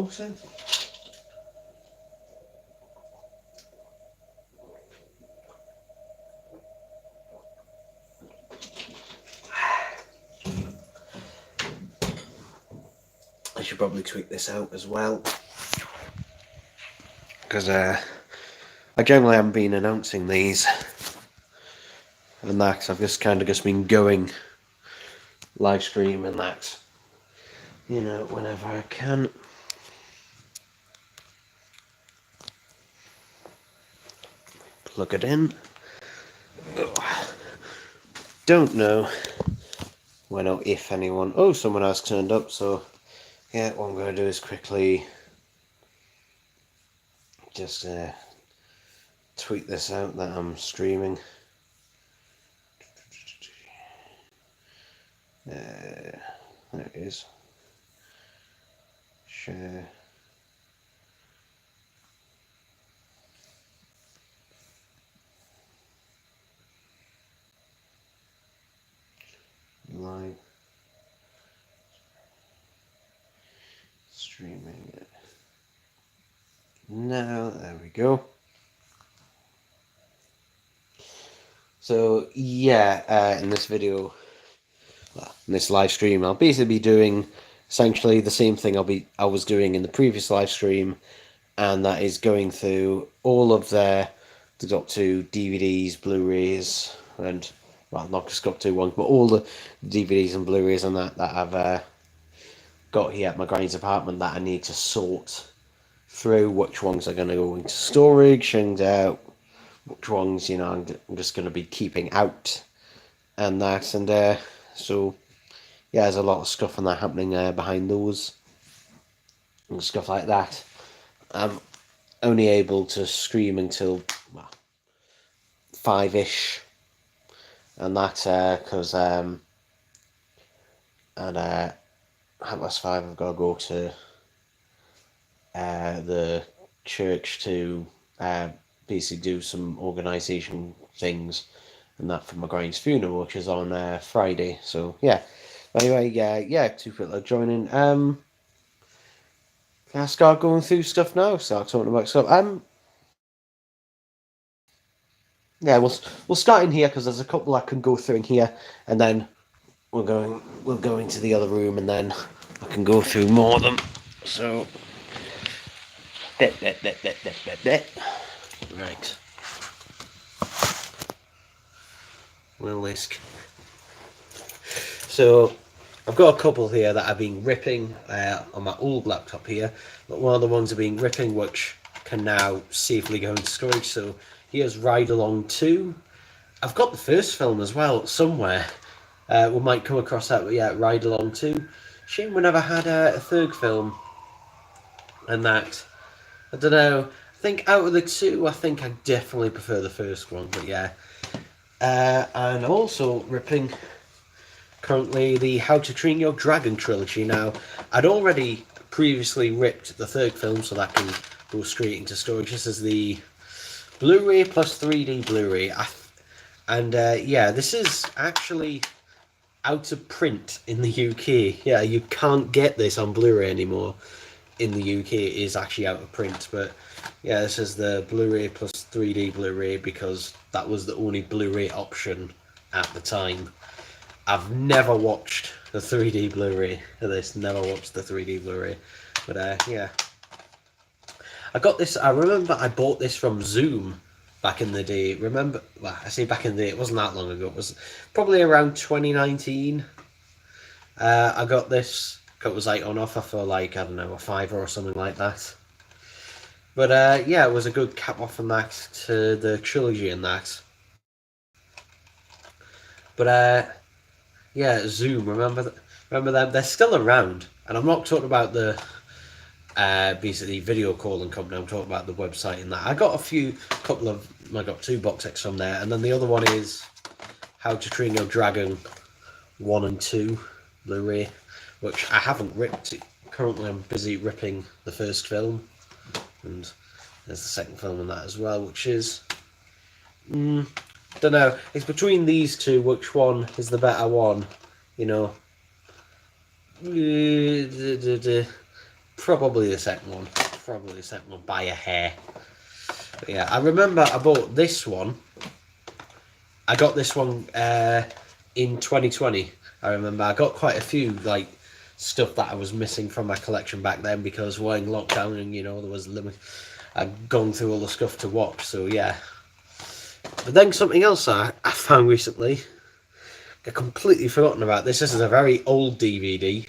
unboxing. I should probably tweak this out as well, because I generally haven't been announcing these and that, cause I've just kind of been going live stream and that, you know, whenever I can. Plug it in. Don't know when or if anyone... Oh, someone has turned up, so yeah, what I'm going to do is quickly just tweet this out that I'm streaming. There it is. Share. Live. Streaming it. Now, there we go. So, yeah, in this video, well, in this live stream, I'll basically be doing essentially the same thing I was doing in the previous live stream, and that is going through all of the Doctor Who DVDs, Blu-rays, and, well, not just Doctor Who ones, but all the DVDs and Blu-rays and that I've got here at my granny's apartment that I need to sort through which ones are going to go into storage and which ones, you know, I'm just going to be keeping out and that. And so, yeah, there's a lot of stuff and that happening behind those and stuff like that. I'm only able to stream until, well, 5-ish and that, because at 5:30 I've got to go to the church to basically do some organisation things and that for my granny's funeral, which is on Friday. So yeah. Anyway, yeah, two people are joining. Can I start going through stuff now? Start talking about stuff. Yeah, we'll start in here because there's a couple I can go through in here, and then we'll go into the other room, and then I can go through more of them. So. Right. Well, Lisk. So, I've got a couple here that I've been ripping on my old laptop here, but one of the ones I've been ripping which can now safely go into storage. So, here's Ride Along 2. I've got the first film as well somewhere. We might come across that, but yeah, Ride Along 2. Shame we never had a third film and that. I don't know. I think out of the two, I think I definitely prefer the first one. But yeah, and also ripping currently the How to Train Your Dragon trilogy. Now, I'd already previously ripped the third film, so that can go straight into storage. This is the Blu-ray plus 3D Blu-ray, and yeah, this is actually out of print in the UK. Yeah, you can't get this on Blu-ray anymore. In the UK, it is actually out of print, but yeah, this is the Blu-ray plus 3D Blu-ray because that was the only Blu-ray option at the time. I've never watched the 3D Blu-ray of this, never watched the 3D Blu-ray, but yeah. I got this, I remember I bought this from Zoom back in the day. Remember, well, I say back in the day, it wasn't that long ago, it was probably around 2019. I got this. It was like on offer for like, I don't know, a £5 or something like that. But yeah, it was a good cap off and that to the trilogy and that. But yeah, Zoom, remember them? They're still around, and I'm not talking about the basically video calling company. I'm talking about the website and that. I got I got 2 box sets from there, and then the other one is How to Train Your Dragon 1 and 2 Blu-ray, which I haven't ripped. Currently I'm busy ripping the first film, and there's the second film in that as well, which is, don't know, it's between these two, which one is the better one, you know. Probably the second one. Probably the second one by a hair. But yeah, I remember I bought this one. I got this one in 2020. I remember I got quite a few like stuff that I was missing from my collection back then because we're in lockdown and there was limit. I'd gone through all the stuff to watch, so yeah. But then something else I found recently, I completely forgotten about this. This is a very old DVD,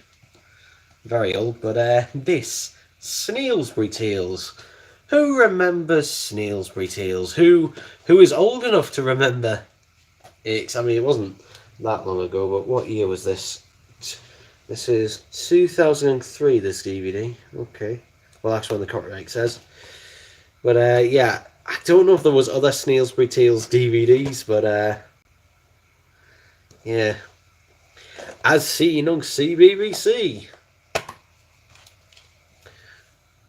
very old, but this Sneelsbury Tales. Who remembers Sneelsbury Tales? Who is old enough to remember it? I mean, it wasn't that long ago, but what year was this? This is 2003, this DVD. Okay. Well, that's what the copyright says. But, yeah, I don't know if there was other Sneelsbury Tales DVDs, but, yeah. As seen on CBBC.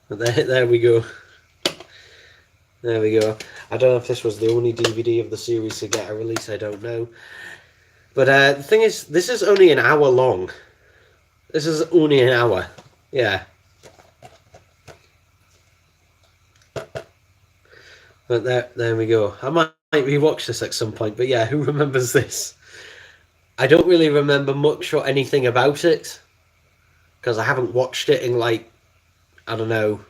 But there we go. There we go. I don't know if this was the only DVD of the series to get a release, I don't know. But the thing is, this is only an hour long. This is only an hour. Yeah. But there we go. I might rewatch this at some point, but yeah, who remembers this? I don't really remember much or anything about it, because I haven't watched it in like, I don't know,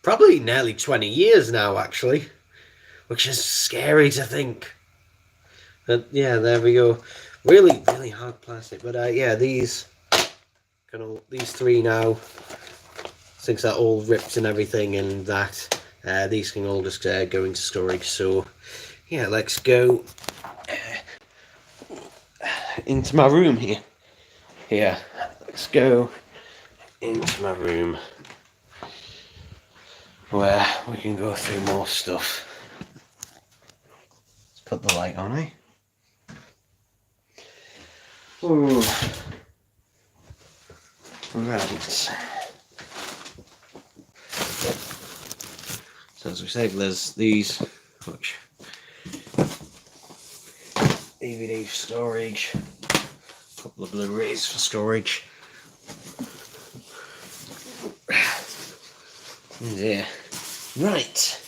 probably nearly 20 years now, actually, which is scary to think. But yeah, there we go. Really, really hard plastic. But yeah, these three now, since they're all ripped and everything, and that these can all just go into storage. So yeah, let's go into my room here. Yeah, let's go into my room, where we can go through more stuff. Let's put the light on, eh? Ooh. Right. So as we said, there's these, which DVD storage, a couple of Blu-rays for storage. Yeah. Right.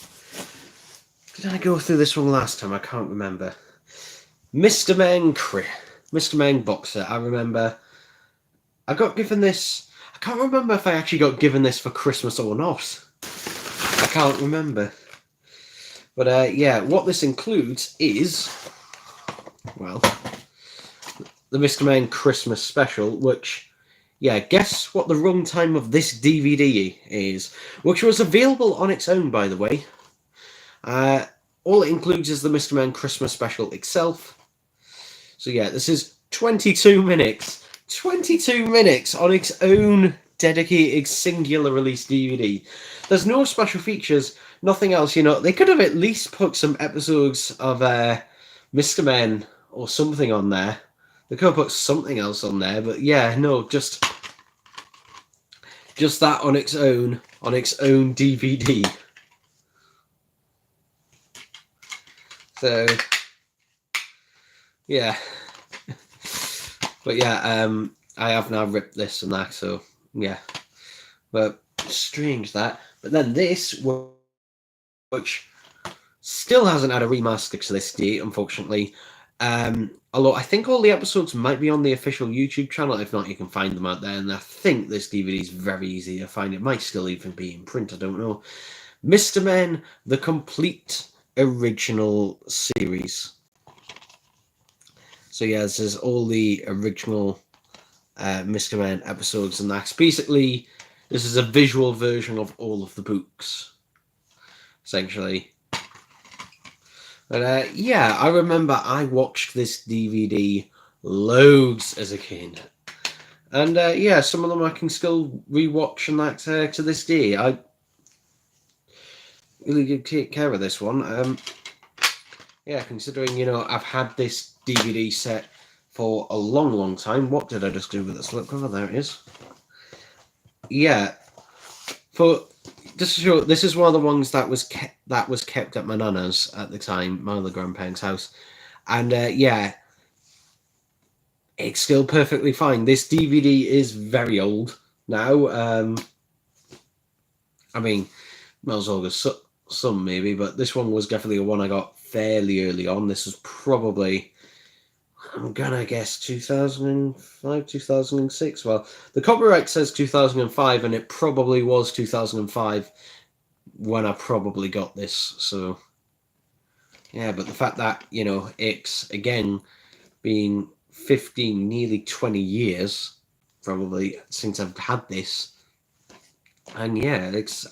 Did I go through this one last time? I can't remember. Mr. Men Boxer. I remember I got given this. I can't remember if I actually got given this for Christmas or not. I can't remember. But yeah, what this includes is, well, the Mr. Men Christmas special, which, yeah, guess what the runtime of this DVD is, which was available on its own, by the way. All it includes is the Mr. Men Christmas special itself. So yeah, this is 22 minutes. 22 minutes on its own dedicated singular release DVD. There's no special features, nothing else, They could have at least put some episodes of Mr. Men or something on there. They could have put something else on there, but yeah, no, just that on its own DVD. So yeah. But yeah, I have now ripped this and that, so yeah. But strange that. But then this, which still hasn't had a remaster to this day, unfortunately. Although I think all the episodes might be on the official YouTube channel. If not, you can find them out there. And I think this DVD is very easy to find. It might still even be in print, I don't know. Mr. Men, the complete original series. So yeah, this is all the original Mr. Men episodes, and that's basically, this is a visual version of all of the books, essentially. But yeah, I remember I watched this DVD loads as a kid. And yeah, some of them I can still rewatch and that to this day. I really did take care of this one. Yeah, considering, I've had this DVD set for a long, long time. What did I just do with the slipcover? There it is. Yeah. Just to show, this is one of the ones that was kept at my nana's at the time, my other grandparents' house. And yeah, it's still perfectly fine. This DVD is very old now. I mean, might as well go some maybe, but this one was definitely the one I got fairly early on. This was probably, I'm gonna guess 2005, 2006. Well, the copyright says 2005, and it probably was 2005 when I probably got this. So, yeah, but the fact that, it's again been 15, nearly 20 years probably since I've had this, and yeah, it's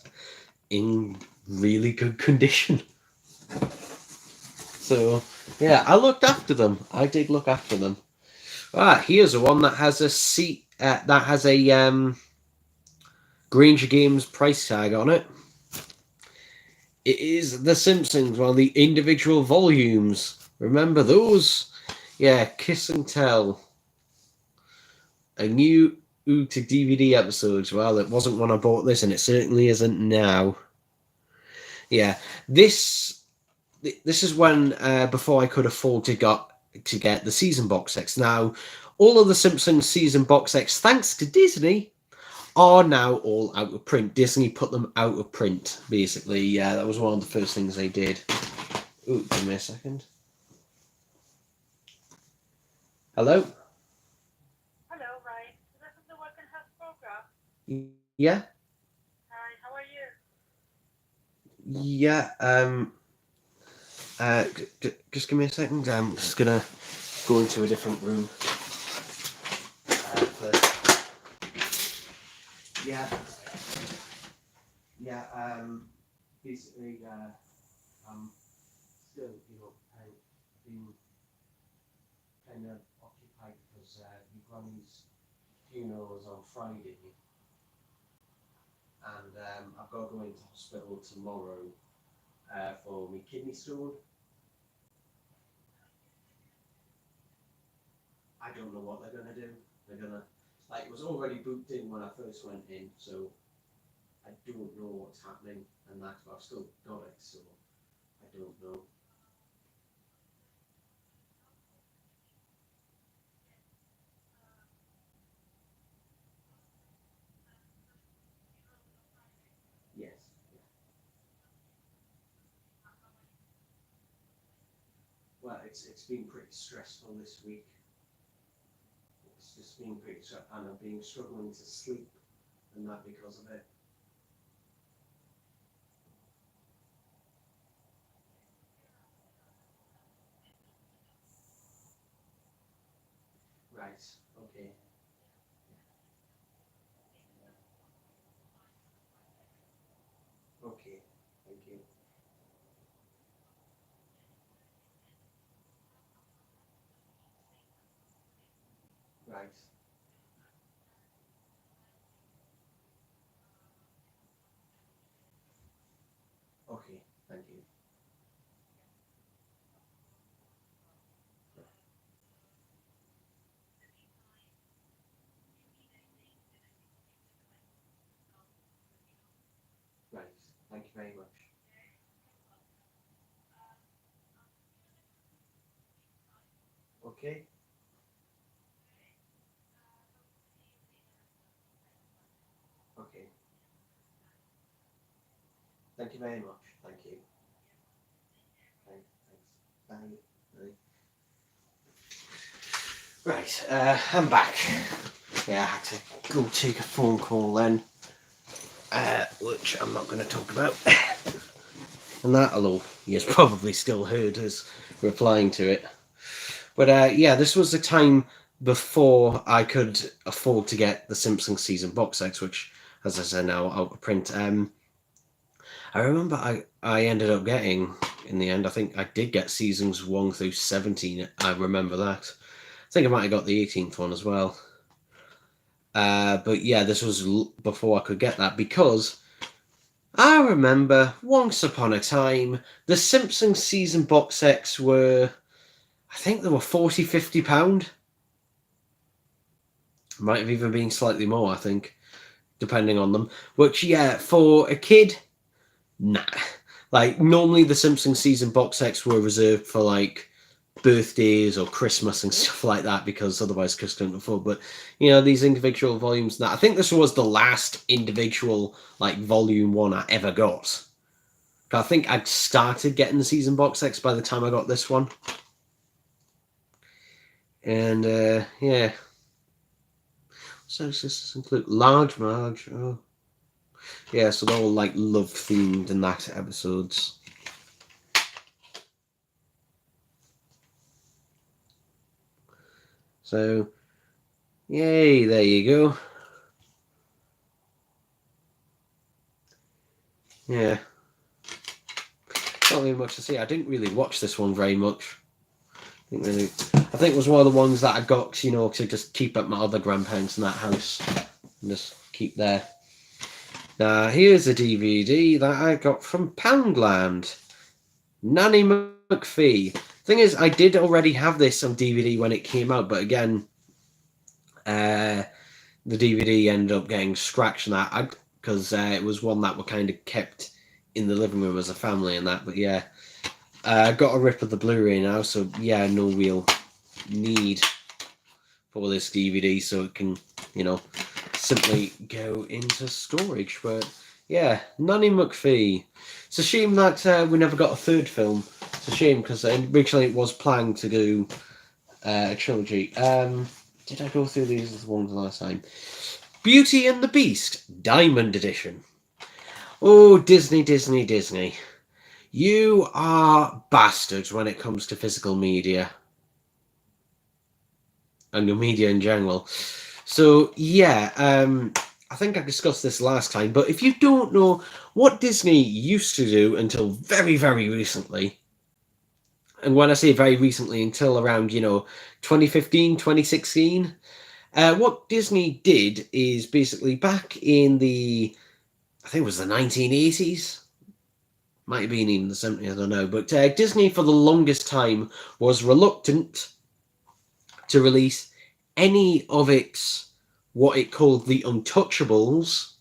in really good condition. So, yeah, I looked after them. I did look after them. Here's a one that has a seat. That has a Granger Games price tag on it. It is The Simpsons. Well, the individual volumes. Remember those? Yeah, Kiss and Tell. A new to DVD episodes. Well, it wasn't when I bought this, and it certainly isn't now. Yeah, this is when before I could afford to get the season box sets. Now, all of the Simpsons season box sets, thanks to Disney, are now all out of print. Disney put them out of print, basically. Yeah, that was one of the first things they did. Ooh, give me a second. Hello? Hello, Ryan. Is that the Work and Health program? Yeah? Hi, how are you? Yeah, just give me a second. I'm just gonna go into a different room. Yeah, yeah. Basically, I'm still, being kind of occupied because my granny's funeral is on Friday, and I've got to go into hospital tomorrow for my kidney stone. I don't know what they're gonna do. They're gonna, like, it was already booked in when I first went in, so I don't know what's happening, and that's why I've still got it, so I don't know. Yes. Yeah. Well, it's been pretty stressful this week. It's just been pretty stressful, and I've been struggling to sleep, and that because of it. Right. Okay. Okay. Thank you. Right. Okay. Thank you. Right. Thank you very much. Okay. Okay. Thank you very much. Thank you. Thanks. Thanks. Bye. Bye. Right. I'm back. Yeah, I had to go take a phone call then, which I'm not going to talk about. And that, although he has probably still heard us replying to it. But yeah, this was the time before I could afford to get the Simpsons season box sets, which, as I said, now out of print. I remember I ended up getting, in the end, I think I did get seasons 1 through 17. I remember that. I think I might have got the 18th one as well. But yeah, this was before I could get that, because I remember once upon a time the Simpsons season box sets were, I think they were 40, £50. Might have even been slightly more, I think, depending on them. Which, yeah, for a kid, nah. Like, normally the Simpsons season box sets were reserved for, like, birthdays or Christmas and stuff like that, because otherwise Chris couldn't afford. But these individual volumes. Now I think this was the last individual like volume one I ever got. I think I'd started getting the season box sets by the time I got this one. And yeah. So does this include large Marge? Oh. Yeah, so they're all like love themed in that episodes. So, yay, there you go. Yeah. Not really much to see. I didn't really watch this one very much. I think it was one of the ones that I got, to just keep at my other grandparents in that house. And just keep there. Now, here's a DVD that I got from Poundland. Nanny McPhee. Thing is, I did already have this on DVD when it came out, but again, the DVD ended up getting scratched and that, because it was one that were kind of kept in the living room as a family and that. But yeah, I got a rip of the Blu-ray now, so yeah, no real need for this DVD, so it can, simply go into storage. But yeah, Nanny McPhee. It's a shame that we never got a third film. It's a shame, because originally it was planned to do a trilogy. Did I go through these ones last time? Beauty and the Beast, Diamond Edition. Oh, Disney, Disney, Disney. You are bastards when it comes to physical media. And your media in general. So, yeah, I think I discussed this last time, but if you don't know what Disney used to do until very, very recently, and when I say very recently, until around, 2015, 2016, what Disney did is basically back in the, I think it was the 1980s, might have been even the 70s, I don't know, but Disney for the longest time was reluctant to release any of its, what it called the Untouchables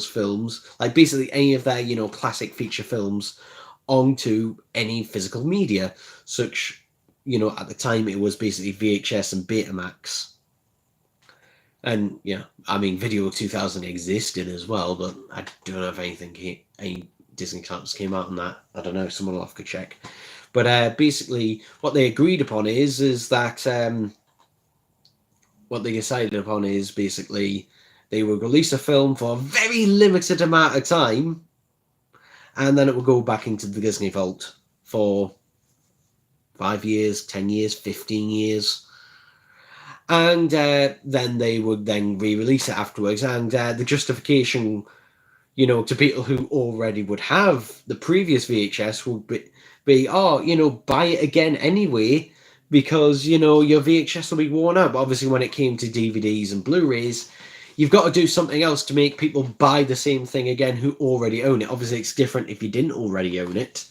films, like basically any of their, classic feature films, onto any physical media, such, at the time it was basically VHS and Betamax. And, I mean, Video 2000 existed as well, but I don't know if any Disney titles came out on that. I don't know, someone will have to check. But basically, what they agreed upon is that, what they decided upon is basically they would release a film for a very limited amount of time, and then it would go back into the Disney vault for 5 years, 10 years, 15 years. And then they would then re-release it afterwards. And the justification, to people who already would have the previous VHS would be buy it again anyway, because, your VHS will be worn out. But obviously when it came to DVDs and Blu-rays, you've got to do something else to make people buy the same thing again who already own it. Obviously it's different if you didn't already own it.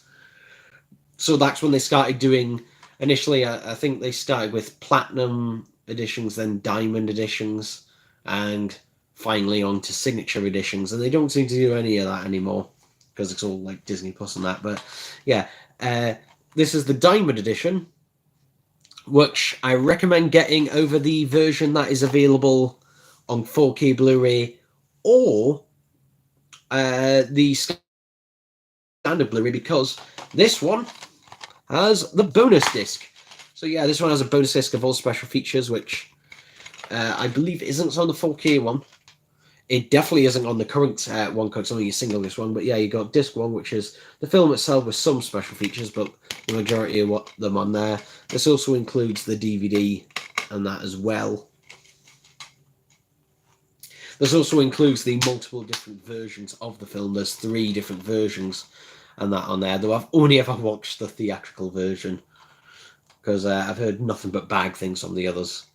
So that's when they started doing, initially, I think they started with Platinum editions, then Diamond editions, and finally on to Signature editions. And they don't seem to do any of that anymore, because it's all like Disney Plus and that. But yeah, this is the Diamond edition, which I recommend getting over the version that is available on 4K Blu-ray, or the standard Blu-ray, because this one has the bonus disc. So yeah, this one has a bonus disc of all special features, which I believe isn't on the 4K one. It definitely isn't on the current one, because it's only a single disc one. But yeah, you got disc one, which is the film itself with some special features, but the majority of them on there. This also includes the DVD and that as well. This also includes the multiple different versions of the film. There's 3 different versions and that on there, though I've only ever watched the theatrical version, because I've heard nothing but bad things on the others.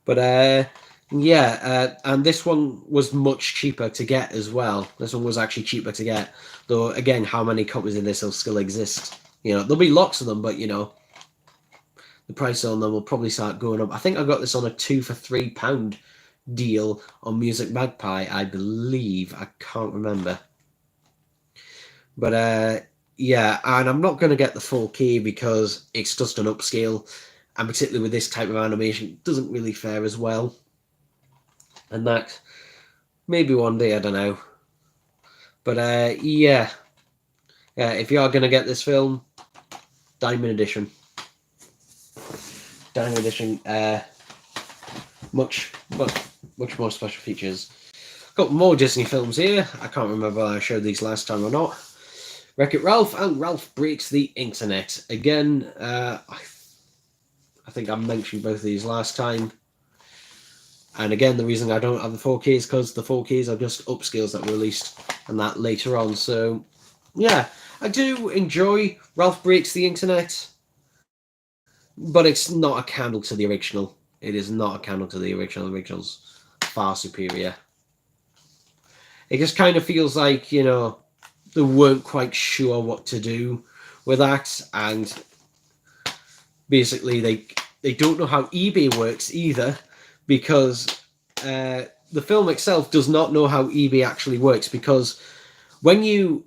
But yeah, and this one was much cheaper to get as well. This one was actually cheaper to get, though again, how many copies of this will still exist? There'll be lots of them, but the price on them will probably start going up. I think I got this on a 2 for £3 deal on Music Magpie, I believe. I can't remember. But yeah, and I'm not going to get the 4K because it's just an upscale, and particularly with this type of animation, it doesn't really fare as well. And that, maybe one day, I don't know. But yeah, if you are going to get this film, Diamond Edition. Diamond Edition, much more special features. Got more Disney films here. I can't remember whether I showed these last time or not. Wreck-It Ralph and Ralph Breaks the Internet. Again, I think I mentioned both of these last time. And again, the reason I don't have the 4K is because the 4Ks are just upscales that were released and that later on. So, yeah, I do enjoy Ralph Breaks the Internet, but it's not a candle to the original. It is not a candle to the original. The original's far superior. It just kind of feels like, you know, they weren't quite sure what to do with that, and basically they don't know how eBay works either, because the film itself does not know how eBay actually works, because when you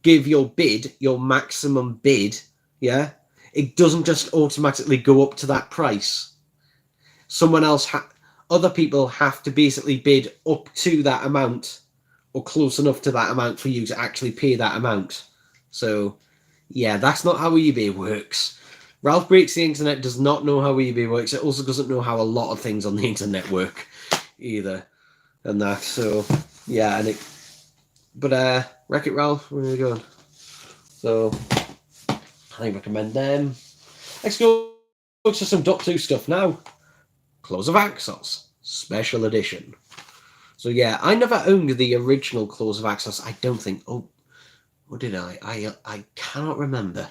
give your bid, your maximum bid, yeah, it doesn't just automatically go up to that price. Other people have to basically bid up to that amount, or close enough to that amount for you to actually pay that amount. So, yeah, that's not how eBay works. Ralph Breaks the Internet does not know how eBay works. It also doesn't know how a lot of things on the internet work either. And that, so, yeah, but Wreck-It Ralph, where are we going? So, I recommend them. Let's go to some Doctor Who stuff now. Claws of Axos, Special Edition. So yeah, I never owned the original Claws of Axos. I don't think. Oh, what did I? I cannot remember.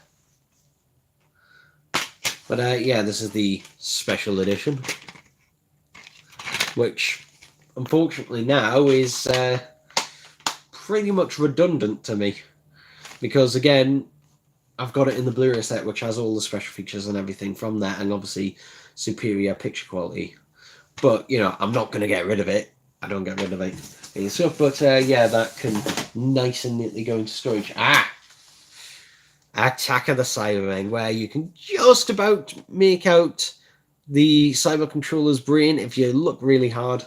But yeah, this is the special edition, which unfortunately now is pretty much redundant to me, because again, I've got it in the Blu-ray set, which has all the special features and everything from that, and obviously superior picture quality. But you know, I'm not going to get rid of it. I don't get rid of it and stuff, but yeah, that can nice and neatly go into storage. Attack of the Cybermen, where you can just about make out the cyber controller's brain if you look really hard.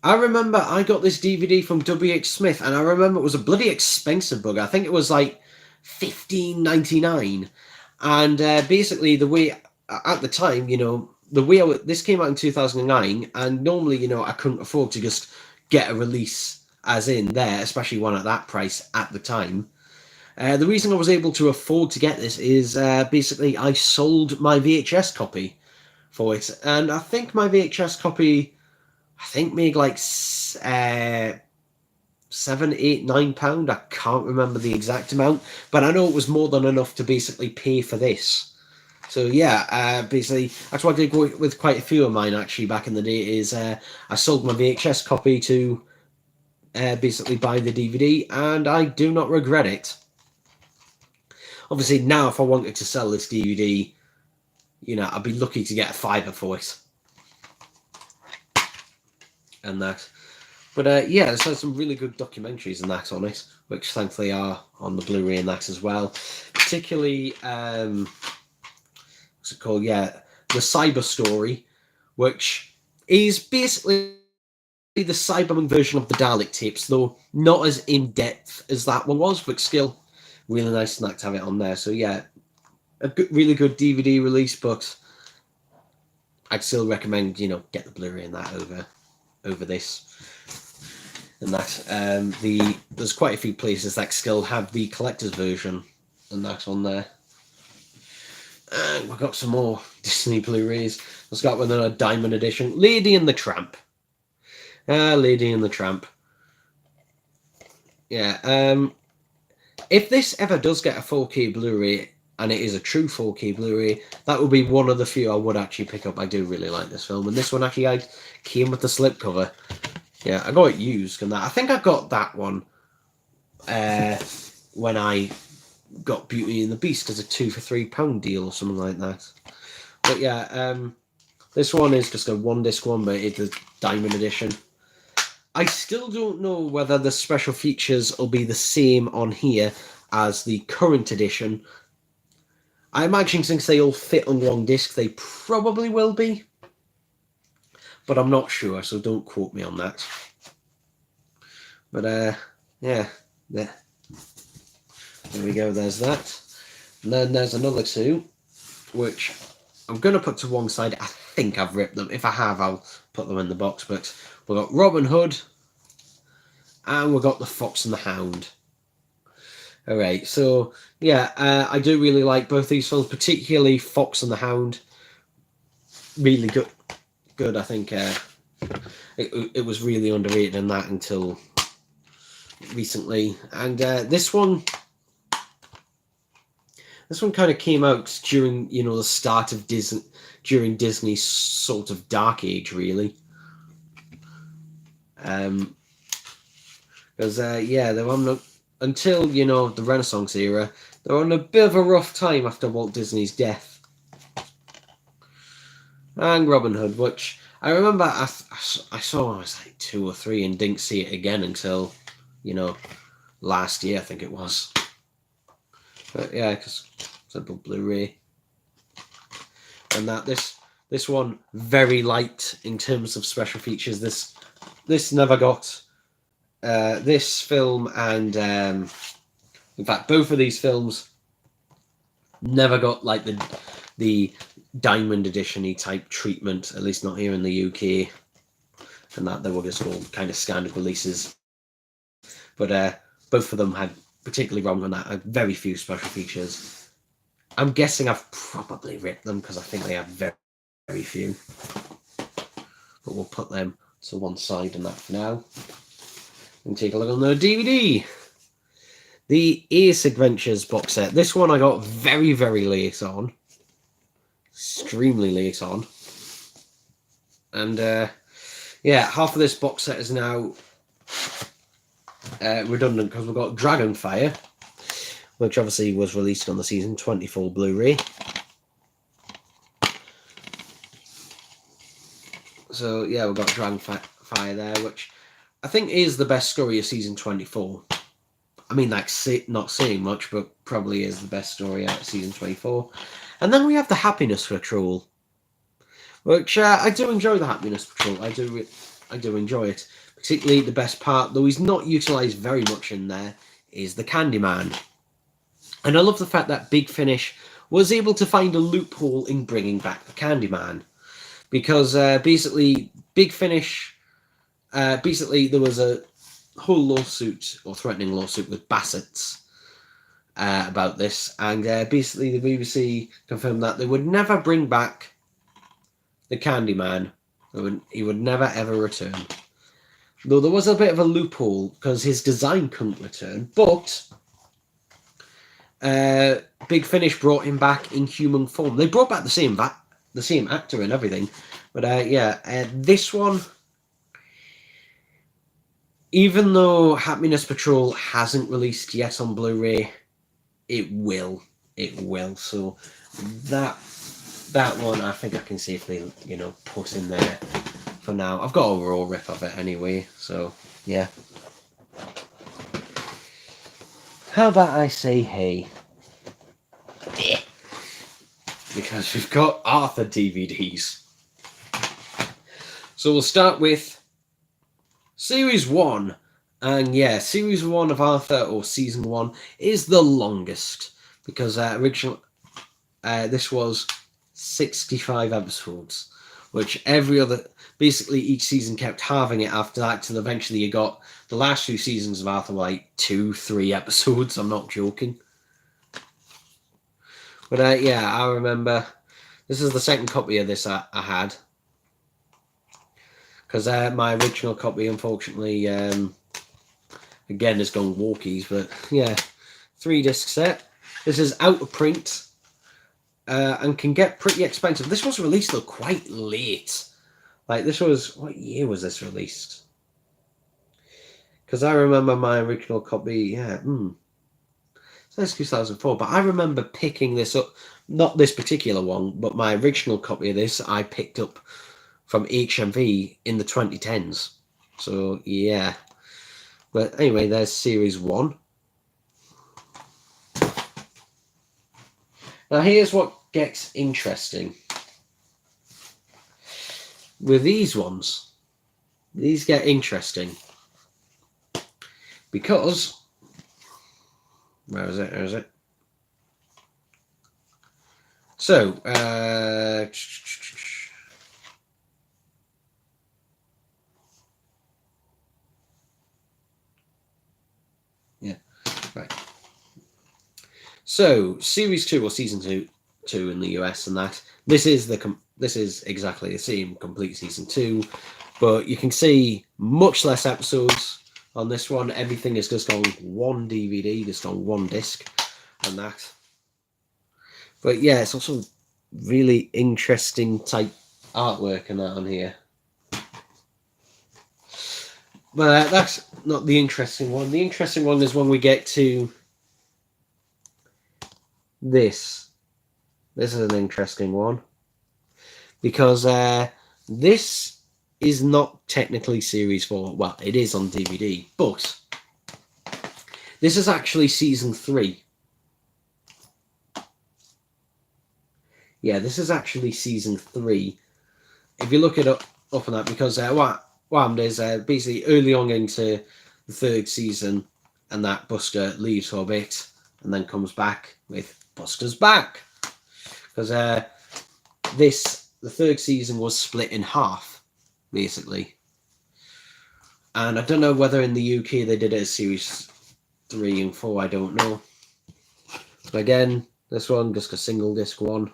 I remember I got this DVD from W.H. Smith, and I remember it was a bloody expensive book. I think it was like $15.99, and basically the way at the time, you know, the way this came out in 2009, and normally, you know, I couldn't afford to just get a release as in there, especially one at that price at the time. The reason I was able to afford to get this is basically I sold my VHS copy for it, and I think my VHS copy, made like £7, £8, £9. I can't remember the exact amount, but I know it was more than enough to basically pay for this. So yeah, basically that's what I did with quite a few of mine actually back in the day. Is I sold my VHS copy to basically buy the DVD, and I do not regret it. Obviously now, if I wanted to sell this DVD, you know, I'd be lucky to get a £5 for it, and that. But yeah, there's some really good documentaries and that on it, which thankfully are on the Blu-ray and that as well. Particularly, what's it called? Yeah, the Cyber Story, which is basically the Cyberman version of the Dalek tapes, though not as in-depth as that one was, but still really nice snack to have it on there. So yeah, really good DVD release, but I'd still recommend, you know, get the Blu-ray and that over this. And that there's quite a few places that still have the collector's version and that on there. And we've got some more Disney Blu-rays. Let's got one, a Diamond Edition, Lady and the Tramp. Lady and the Tramp. Yeah. If this ever does get a 4K Blu-ray, and it is a true 4K Blu-ray, that would be one of the few I would actually pick up. I do really like this film, and this one actually I came with the slipcover. Yeah, I got it used and that. I think I got that one when I got Beauty and the Beast as a 2 for £3 deal or something like that. But yeah, this one is just a one-disc one, but it's a Diamond Edition. I still don't know whether the special features will be the same on here as the current edition. I imagine since they all fit on one disc, they probably will be. But I'm not sure, so don't quote me on that. But, yeah. There we go, there's that. And then there's another two, which I'm going to put to one side. I think I've ripped them. If I have, I'll put them in the box. But we've got Robin Hood, and we've got The Fox and the Hound. Alright, so, yeah, I do really like both these films, particularly Fox and the Hound. Really good, I think. It was really underrated in that until recently. And this one kind of came out during, the start of Disney, during Disney's sort of dark age, really. Because yeah, they were on until the Renaissance era, they were on a bit of a rough time after Walt Disney's death. And Robin Hood, which I remember I saw when I was like 2 or 3 and didn't see it again until last year, I think it was. But yeah, because it's a Blu-ray. And that this one very light in terms of special features. This never got this film, and in fact both of these films never got like the Diamond Edition-y type treatment, at least not here in the UK. And that they were just all kind of standard releases. But both of them had, particularly Robin Hood, that had very few special features. I'm guessing I've probably ripped them because I think they have very, very few. But we'll put them to one side and that for now. And take a look on the DVD. The Ace Adventures box set. This one I got very, very late on. Extremely late on. And yeah, half of this box set is now redundant because we've got Dragonfire, which obviously was released on the season 24 Blu-ray. So yeah, we've got Dragonfire there, which I think is the best story of season 24. I mean, like, not saying much, but probably is the best story out of season 24. And then we have the Happiness Patrol, which I do enjoy. The Happiness Patrol, I do enjoy it. Particularly the best part, though he's not utilised very much in there, is the Candyman. And I love the fact that Big Finish was able to find a loophole in bringing back the Candyman. Because basically, Big Finish, basically there was a whole lawsuit, or threatening lawsuit, with Bassett's about this. And basically the BBC confirmed that they would never bring back the Candyman. He would never ever return. Though there was a bit of a loophole because his design couldn't return, but Big Finish brought him back in human form. They brought back the same actor and everything, but yeah, this one, even though Happiness Patrol hasn't released yet on Blu-ray, it will. So that one, I think I can safely, put in there for now. I've got a raw rip of it anyway, so yeah. How about I say hey? Yeah. Because we've got Arthur DVDs. So we'll start with Series 1. And yeah, Series 1 of Arthur, or Season 1, is the longest. Because this was 65 episodes. Which basically each season kept halving it after that, till eventually you got the last 2 seasons of Arthur were like 2-3 episodes. I'm not joking. But yeah, I remember this is the second copy of this I had, because my original copy, unfortunately, again, has gone walkies. But yeah, 3-disc set. This is out of print and can get pretty expensive. This was released though quite late. Like, this was, what year was this released? Because I remember my original copy, so that's 2004, but I remember picking this up, not this particular one, but my original copy of this I picked up from HMV in the 2010s. So, yeah. But anyway, there's Series 1. Now here's what gets interesting. With these ones, these get interesting. Because, where is it? Where is it? So, yeah, right. So, series 2 or season 2 in the US, and that this is exactly the same, complete season 2, but you can see much less episodes on this one. Everything is just on one DVD, just on one disc, and that. But yeah, it's also really interesting type artwork and that on here. But that's not the interesting one. The interesting one is when we get to this. This is an interesting one. Because this is not technically series 4. Well, it is on DVD, but this is actually season 3. Yeah, this is actually season 3. If you look it up on that, because what happened is basically early on into the 3rd season, and that Buster leaves for a bit and then comes back with Buster's back. Because the 3rd season was split in half, basically. And I don't know whether in the UK they did it as series 3 and 4, I don't know. But again, this one, just a single disc one.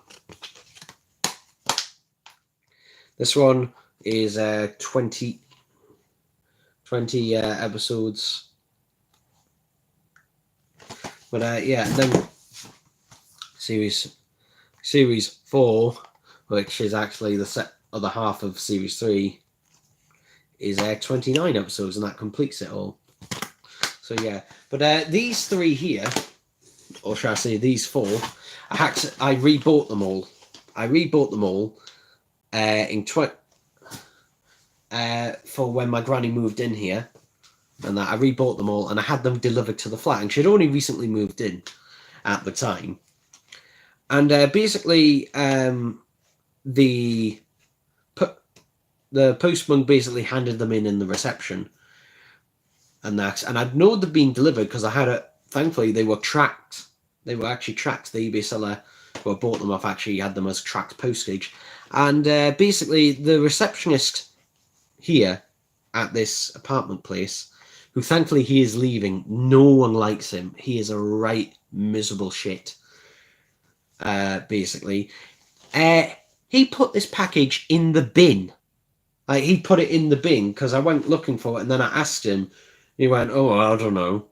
This one is 20 episodes. But yeah, then series 4, which is actually the other half of series 3, is 29 episodes, and that completes it all. So yeah, but these 3 here, or should I say these 4, I rebought them all. For when my granny moved in here, and that I rebought them all, and I had them delivered to the flat, and she'd only recently moved in at the time. And basically, the postman basically handed them in the reception, and I'd known they'd been delivered because I had it. Thankfully, they were tracked. They were actually tracked. The eBay seller who I bought them off actually had them as tracked postage, and basically the receptionist here at this apartment place, who thankfully he is leaving. No one likes him. He is a right miserable shit. Basically, he put this package in the bin. Like, he put it in the bin because I went looking for it, and then I asked him. He went, "Oh, I don't know.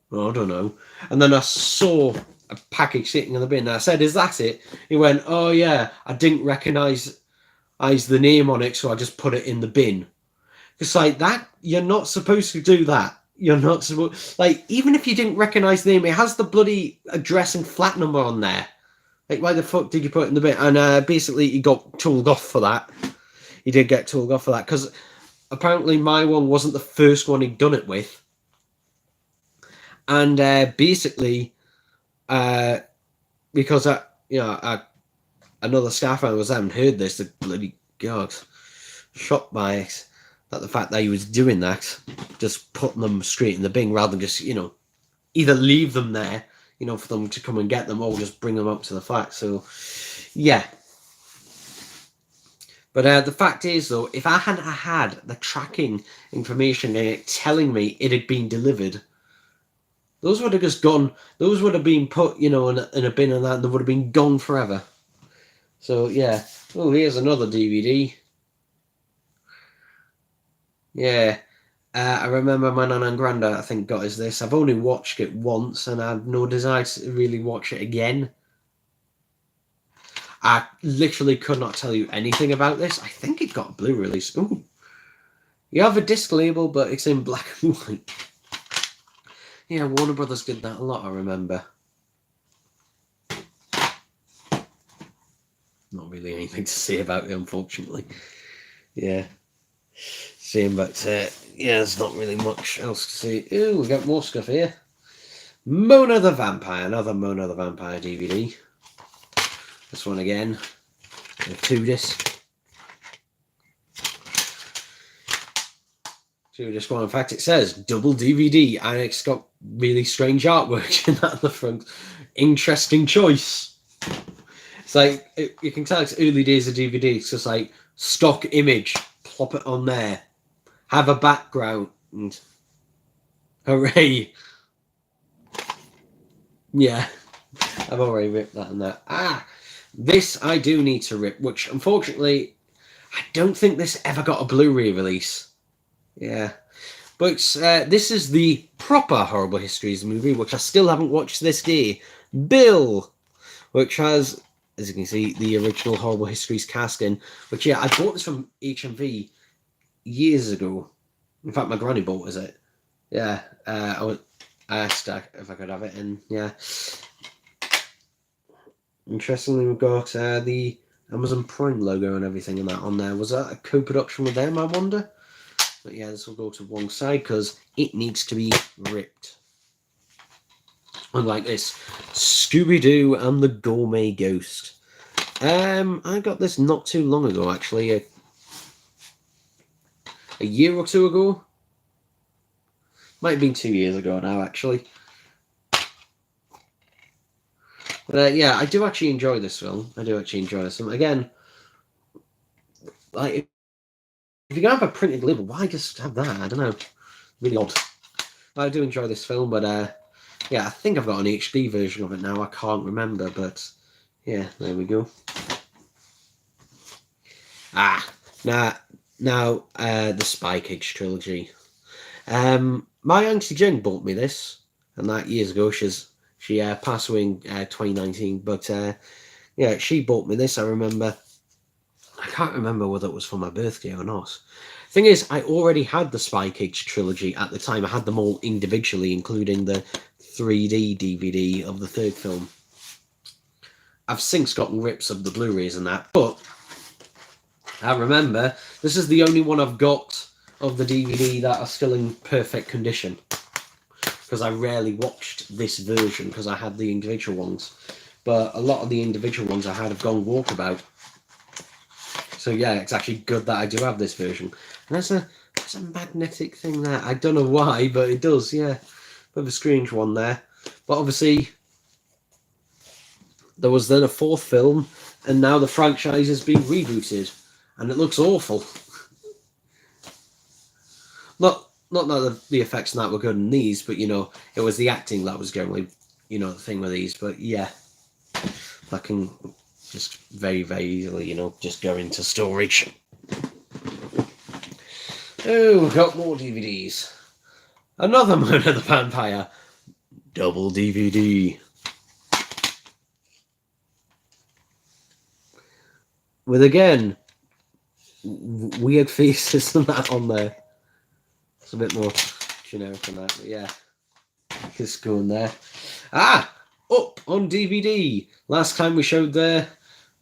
And then I saw a package sitting in the bin, and I said, "Is that it?" He went, "Oh yeah, I didn't recognise the name on it, so I just put it in the bin." It's like that. You're not supposed to do that. You're not supposed. Like, even if you didn't recognise the name, it has the bloody address and flat number on there. Like, why the fuck did you put it in the bin? And basically, he got told off for that. He did get told off for that because apparently my one wasn't the first one he'd done it with. And basically, because another staff member was having heard this, the bloody god, shocked by it. That the fact that he was doing that, just putting them straight in the bin rather than just, either leave them there, for them to come and get them, or just bring them up to the flat. So, yeah. But the fact is, though, if I hadn't had the tracking information and it telling me it had been delivered, those would have just gone. Those would have been put, in a bin and that, and they would have been gone forever. So, yeah. Oh, here's another DVD. Yeah, I remember my nan and granddad, I think, got us this. I've only watched it once, and I have no desire to really watch it again. I literally could not tell you anything about this. I think it got a Blu-ray release. Ooh. You have a disc label, but it's in black and white. Yeah, Warner Brothers did that a lot, I remember. Not really anything to say about it, unfortunately. Yeah. Same, but yeah, there's not really much else to say. Ooh, we got more stuff here. Mona the Vampire, another Mona the Vampire DVD. This one again, a 2-disc. 2-disc one. In fact, it says double DVD, and it's got really strange artwork in that at the front. Interesting choice. It's like, you can tell it's early days of DVD. It's just like stock image, plop it on there, have a background. Hooray! Yeah, I've already ripped that and that. This I do need to rip, which unfortunately I don't think this ever got a Blu-ray release. Yeah, but this is the proper Horrible Histories movie, which I still haven't watched to this day. Bill, which has, as you can see, the original Horrible Histories cast in. Which, yeah, I bought this from HMV years ago. In fact, my granny bought us it. Yeah, I asked her if I could have it, and yeah. Interestingly, we've got the Amazon Prime logo and everything and that on there. Was that a co-production with them, I wonder? But yeah, this will go to one side because it needs to be ripped. Unlike this, Scooby-Doo and the Gourmet Ghost. I got this not too long ago, actually. A year or two ago. Might have been 2 years ago now, actually. But yeah, I do actually enjoy this film. Again, like, if you're going to have a printed label, why just have that? I don't know. Really odd. I do enjoy this film, but yeah, I think I've got an HD version of it now. I can't remember, but yeah, there we go. Now the Spy Kids trilogy. My Auntie Jen bought me this, and that years ago. She passed away in 2019, but yeah, she bought me this. I remember. I can't remember whether it was for my birthday or not. Thing is, I already had the Spy Kids trilogy at the time. I had them all individually, including the 3D DVD of the third film. I've since gotten rips of the Blu-rays and that, but I remember this is the only one I've got of the DVD that are still in perfect condition, because I rarely watched this version because I had the individual ones, but a lot of the individual ones I had have gone walkabout. So yeah, it's actually good that I do have this version. And there's a magnetic thing there. I don't know why, but it does, yeah. Bit of a strange one there. But obviously, there was then a fourth film, and now the franchise has been rebooted. And it looks awful. Not that the effects in that were good in these, but, you know, it was the acting that was generally, you know, the thing with these. But yeah, I can just very, very easily, you know, just go into storage. Oh, we've got more DVDs. Another Murder the Vampire. Double DVD. With, again, weird faces and that on there. It's a bit more generic than that, but yeah. Just going there. Up on DVD. Last time we showed the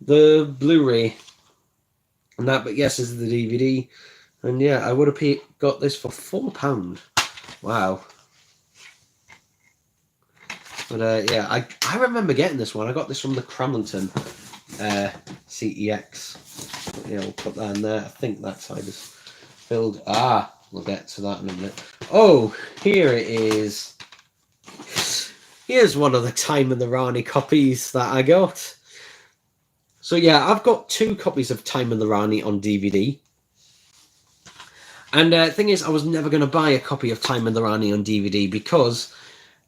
Blu-ray and that, but yes, this is the DVD. And yeah, I would have got this for £4. Wow. But yeah, I remember getting this one. I got this from the Cramlington CEX. Yeah, we'll put that in there. I think that side is filled. We'll get to that in a minute. Oh, here it is. Here's one of the Time and the Rani copies that I got. So yeah, I've got 2 copies of Time and the Rani on DVD. And the thing is, I was never going to buy a copy of Time and the Rani on DVD because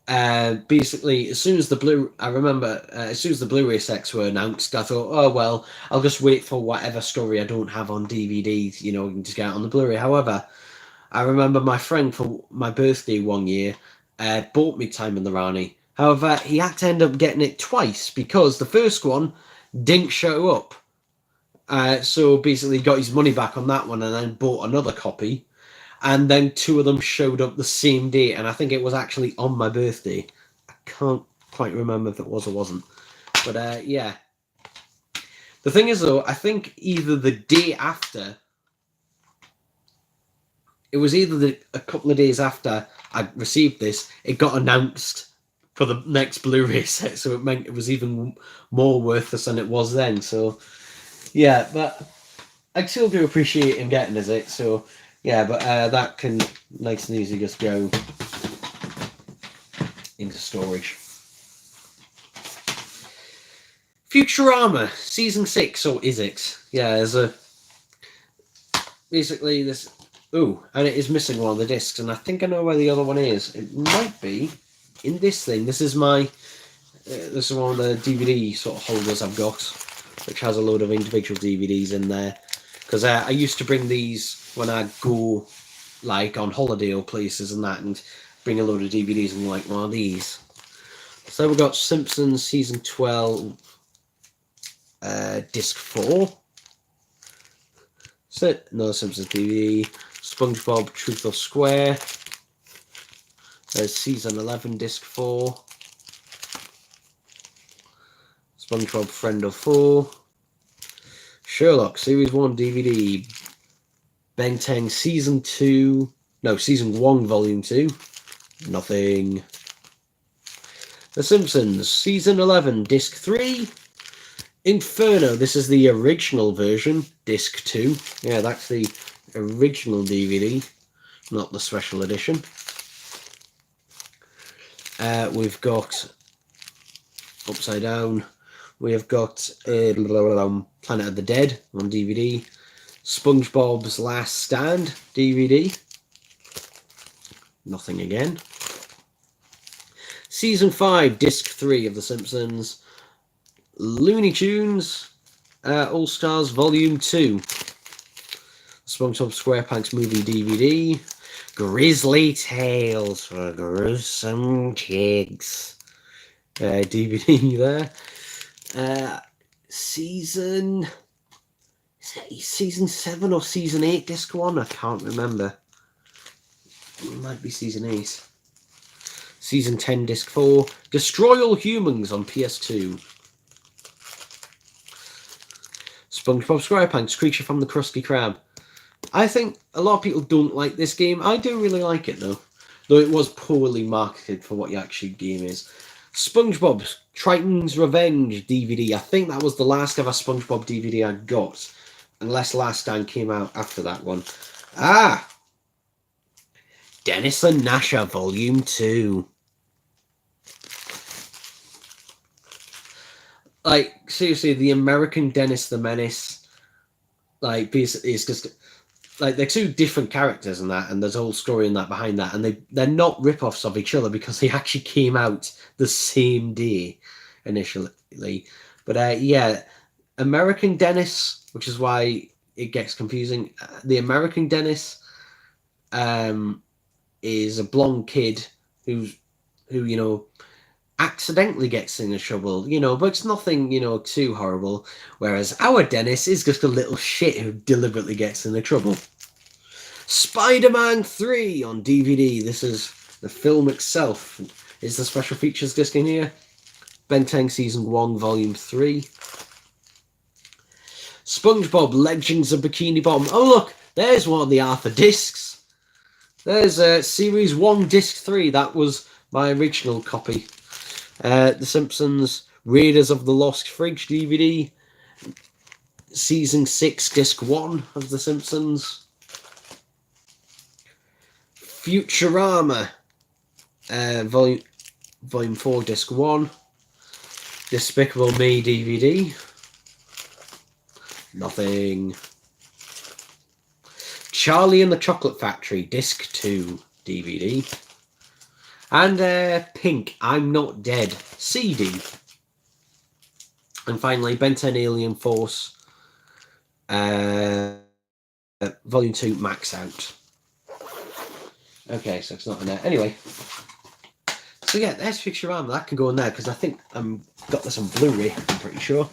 basically, as soon as the Blu-ray sets were announced, I thought, oh well, I'll just wait for whatever story I don't have on DVD, you know, and just get it on the Blu-ray. However, I remember my friend for my birthday one year bought me Time and the Rani. However, he had to end up getting it twice because the first one didn't show up. So basically got his money back on that one and then bought another copy. And then 2 of them showed up the same day. And I think it was actually on my birthday. I can't quite remember if it was or wasn't. But yeah. The thing is though, I think either the day after... It was either a couple of days after I received this, it got announced for the next Blu-ray set, so it meant it was even more worthless than it was then. So yeah, but I still do appreciate him getting us it. So yeah, but that can nice and easy just go into storage. Futurama season 6, or is it? Yeah, there's a basically this. Oh, and it is missing one of the discs, and I think I know where the other one is. It might be in this thing. This is my. This is one of the DVD sort of holders I've got, which has a load of individual DVDs in there. Because I used to bring these when I'd go, like, on holiday or places and that, and bring a load of DVDs and like one of these. So we've got Simpsons season 12, disc 4. So another Simpsons DVD. SpongeBob Truth or Square. There's season 11, disc 4. SpongeBob Friend of 4. Sherlock series 1 DVD. Ben 10 season 2. No, season 1 volume 2. Nothing. The Simpsons season 11 disc 3. Inferno, this is the original version, disc 2. Yeah, that's the original DVD, not the special edition. We've got Upside Down. We have got Planet of the Dead on DVD. SpongeBob's Last Stand DVD. Nothing again. Season 5, disc 3 of The Simpsons. Looney Tunes All Stars Volume 2. SpongeBob SquarePants movie DVD. Grizzly Tales for Gruesome Kids DVD there. Season 7 or season 8 disc 1? I can't remember. It might be season 8. Season 10 disc 4. Destroy All Humans on PS2. SpongeBob SquarePants Creature from the Krusty Krab. I think a lot of people don't like this game. I do really like it though it was poorly marketed for what the actual game is. SpongeBob Triton's Revenge DVD. I think that was the last ever SpongeBob DVD I got, unless Last Stand came out after that one. Dennis and Gnasher Volume 2. Like, seriously, the American Dennis the Menace, like, basically, it's just, like, they're two different characters in that, and there's a whole story in that behind that, and they're not rip-offs of each other because they actually came out the same day initially. But, yeah, American Dennis, which is why it gets confusing, the American Dennis is a blonde kid who, you know, accidentally gets into trouble, you know, but it's nothing, you know, too horrible. Whereas our Dennis is just a little shit who deliberately gets into trouble. Spider-Man 3 on DVD. This is the film itself. Is the special features disc in here? Ben 10 Season 1 Volume 3. SpongeBob Legends of Bikini Bottom. Oh look, there's one of the Arthur discs. There's Series 1 Disc 3. That was my original copy. The Simpsons Raiders of the Lost Fridge DVD. Season 6 Disc 1 of The Simpsons. Futurama Volume 4 Disc 1. Despicable Me DVD. Nothing. Charlie and the Chocolate Factory Disc 2 DVD. And Pink, I'm Not Dead CD. And finally, Ben 10 Alien Force Volume 2 Max Out. Okay, so it's not in there. Anyway. So yeah, there's Futurama. That can go in there because I think I've got this on Blu-ray, I'm pretty sure.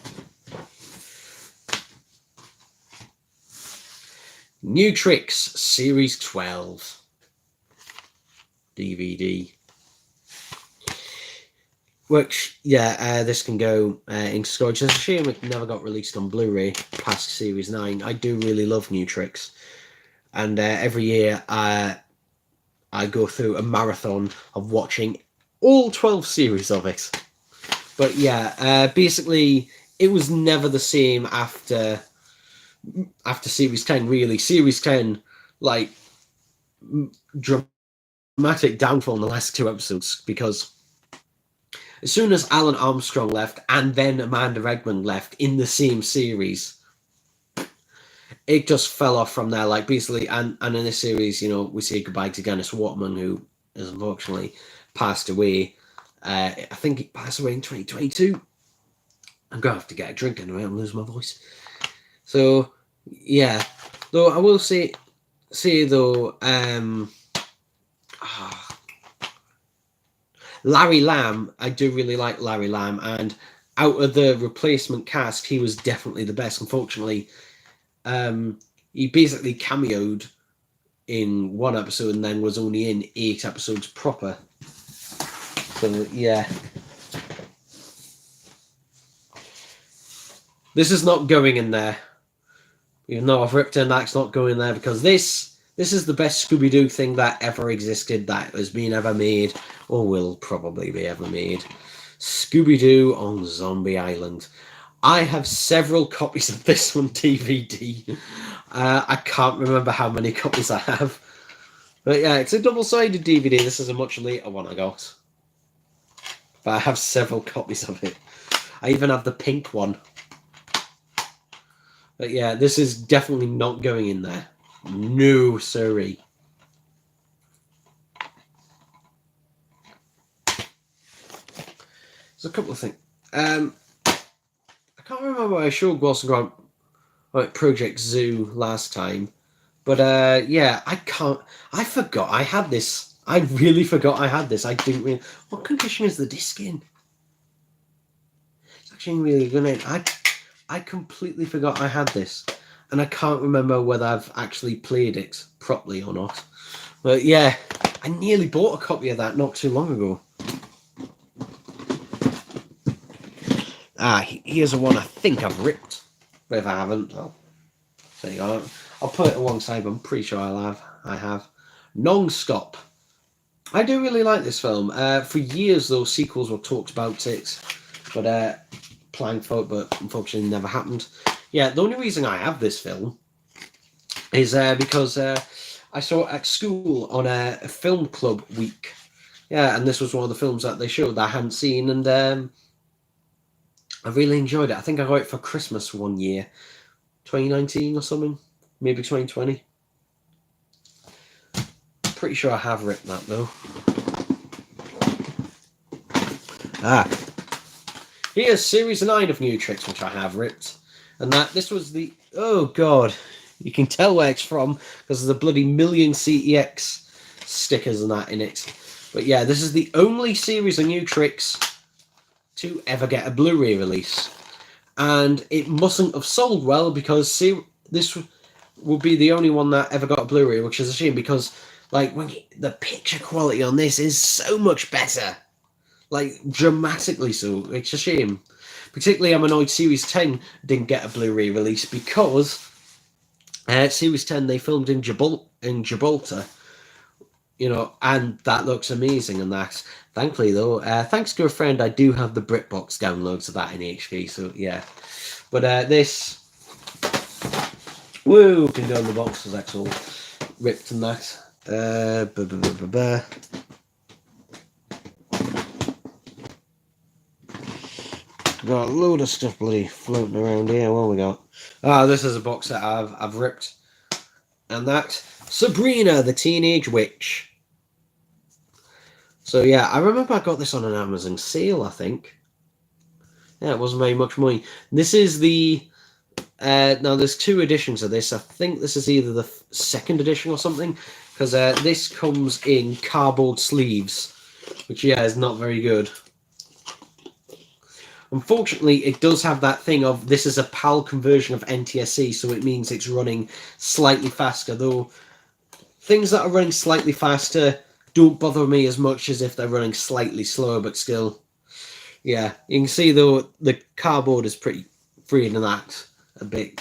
New Tricks Series 12 DVD. Which, yeah, this can go into storage. It's a shame it never got released on Blu-ray past Series 9. I do really love New Tricks. And every year I go through a marathon of watching all 12 series of it. But yeah, basically, it was never the same after Series 10, really. Series 10, like, dramatic downfall in the last 2 episodes, because as soon as Alan Armstrong left and then Amanda Regman left in the same series, it just fell off from there. Like, basically, and in this series, you know, we say goodbye to Dennis Waterman, who has unfortunately passed away. I think he passed away in 2022. I'm going to have to get a drink anyway. I'm losing my voice. So, yeah. Though I will say though, Larry Lamb, I do really like Larry Lamb, and out of the replacement cast, he was definitely the best. Unfortunately, he basically cameoed in 1 episode and then was only in 8 episodes proper. So yeah, this is not going in there. Even though I've ripped in, that's not going there, because this is the best Scooby-Doo thing that ever existed, that has been ever made, or will probably be ever made. Scooby-Doo on Zombie Island. I have several copies of this on DVD. I can't remember how many copies I have. But yeah, it's a double-sided DVD. This is a much later one I got. But I have several copies of it. I even have the pink one. But yeah, this is definitely not going in there. No, sorry. There's a couple of things. I can't remember what I showed Wilson Grant like Project Zoo last time. But yeah, I forgot I had this. I really forgot I had this. I didn't really... What condition is the disc in? It's actually really good. I completely forgot I had this. And I can't remember whether I've actually played it properly or not. But yeah, I nearly bought a copy of that not too long ago. Here's a one I think I've ripped. But if I haven't, well, there you go. I'll put it alongside, but I'm pretty sure I have. Non-Stop. I do really like this film. For years, though, sequels were talked about it. But planned for it, but unfortunately never happened. Yeah, the only reason I have this film is because I saw it at school on a film club week. Yeah, and this was one of the films that they showed that I hadn't seen, and I really enjoyed it. I think I got it for Christmas one year, 2019 or something, maybe 2020. Pretty sure I have ripped that though. Here's Series 9 of New Tricks, which I have ripped. And this was the... Oh, God. You can tell where it's from, because there's a bloody million CEX stickers and that in it. But yeah, this is the only series of New Tricks to ever get a Blu-ray release. And it mustn't have sold well, because this would be the only one that ever got a Blu-ray, which is a shame, because like the picture quality on this is so much better. Like, dramatically so. It's a shame. Particularly, I'm annoyed Series 10 didn't get a Blu-ray release, because Series 10, they filmed in Gibraltar, you know, and that looks amazing and that. Thankfully, though, thanks to a friend, I do have the BritBox downloads of that in HD, so yeah. But this... Woo! Can go in the box, because that's all ripped and that. Got a load of stuff bloody floating around here. What we got? This is a box that I've ripped. And that, Sabrina the Teenage Witch. So yeah, I remember I got this on an Amazon sale, I think. Yeah, it wasn't very much money. This is the... now, there's 2 editions of this. I think this is either the 2nd edition or something. Because this comes in cardboard sleeves. Which, yeah, is not very good. Unfortunately, it does have that thing of this is a PAL conversion of NTSC, so it means it's running slightly faster, though things that are running slightly faster don't bother me as much as if they're running slightly slower, but still, yeah. You can see, though, the cardboard is pretty free in that a bit.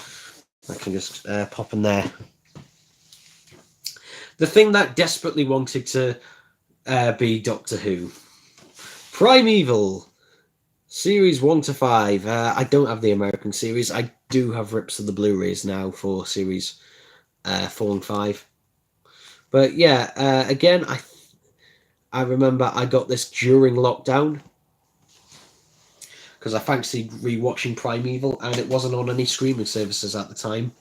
I can just pop in there. The thing that desperately wanted to be Doctor Who. Primeval, series 1 to 5. I don't have the American series. I do have rips of the Blu-rays now for series 4 and 5. But yeah, again, I remember I got this during lockdown because I fancied rewatching Primeval, and it wasn't on any streaming services at the time.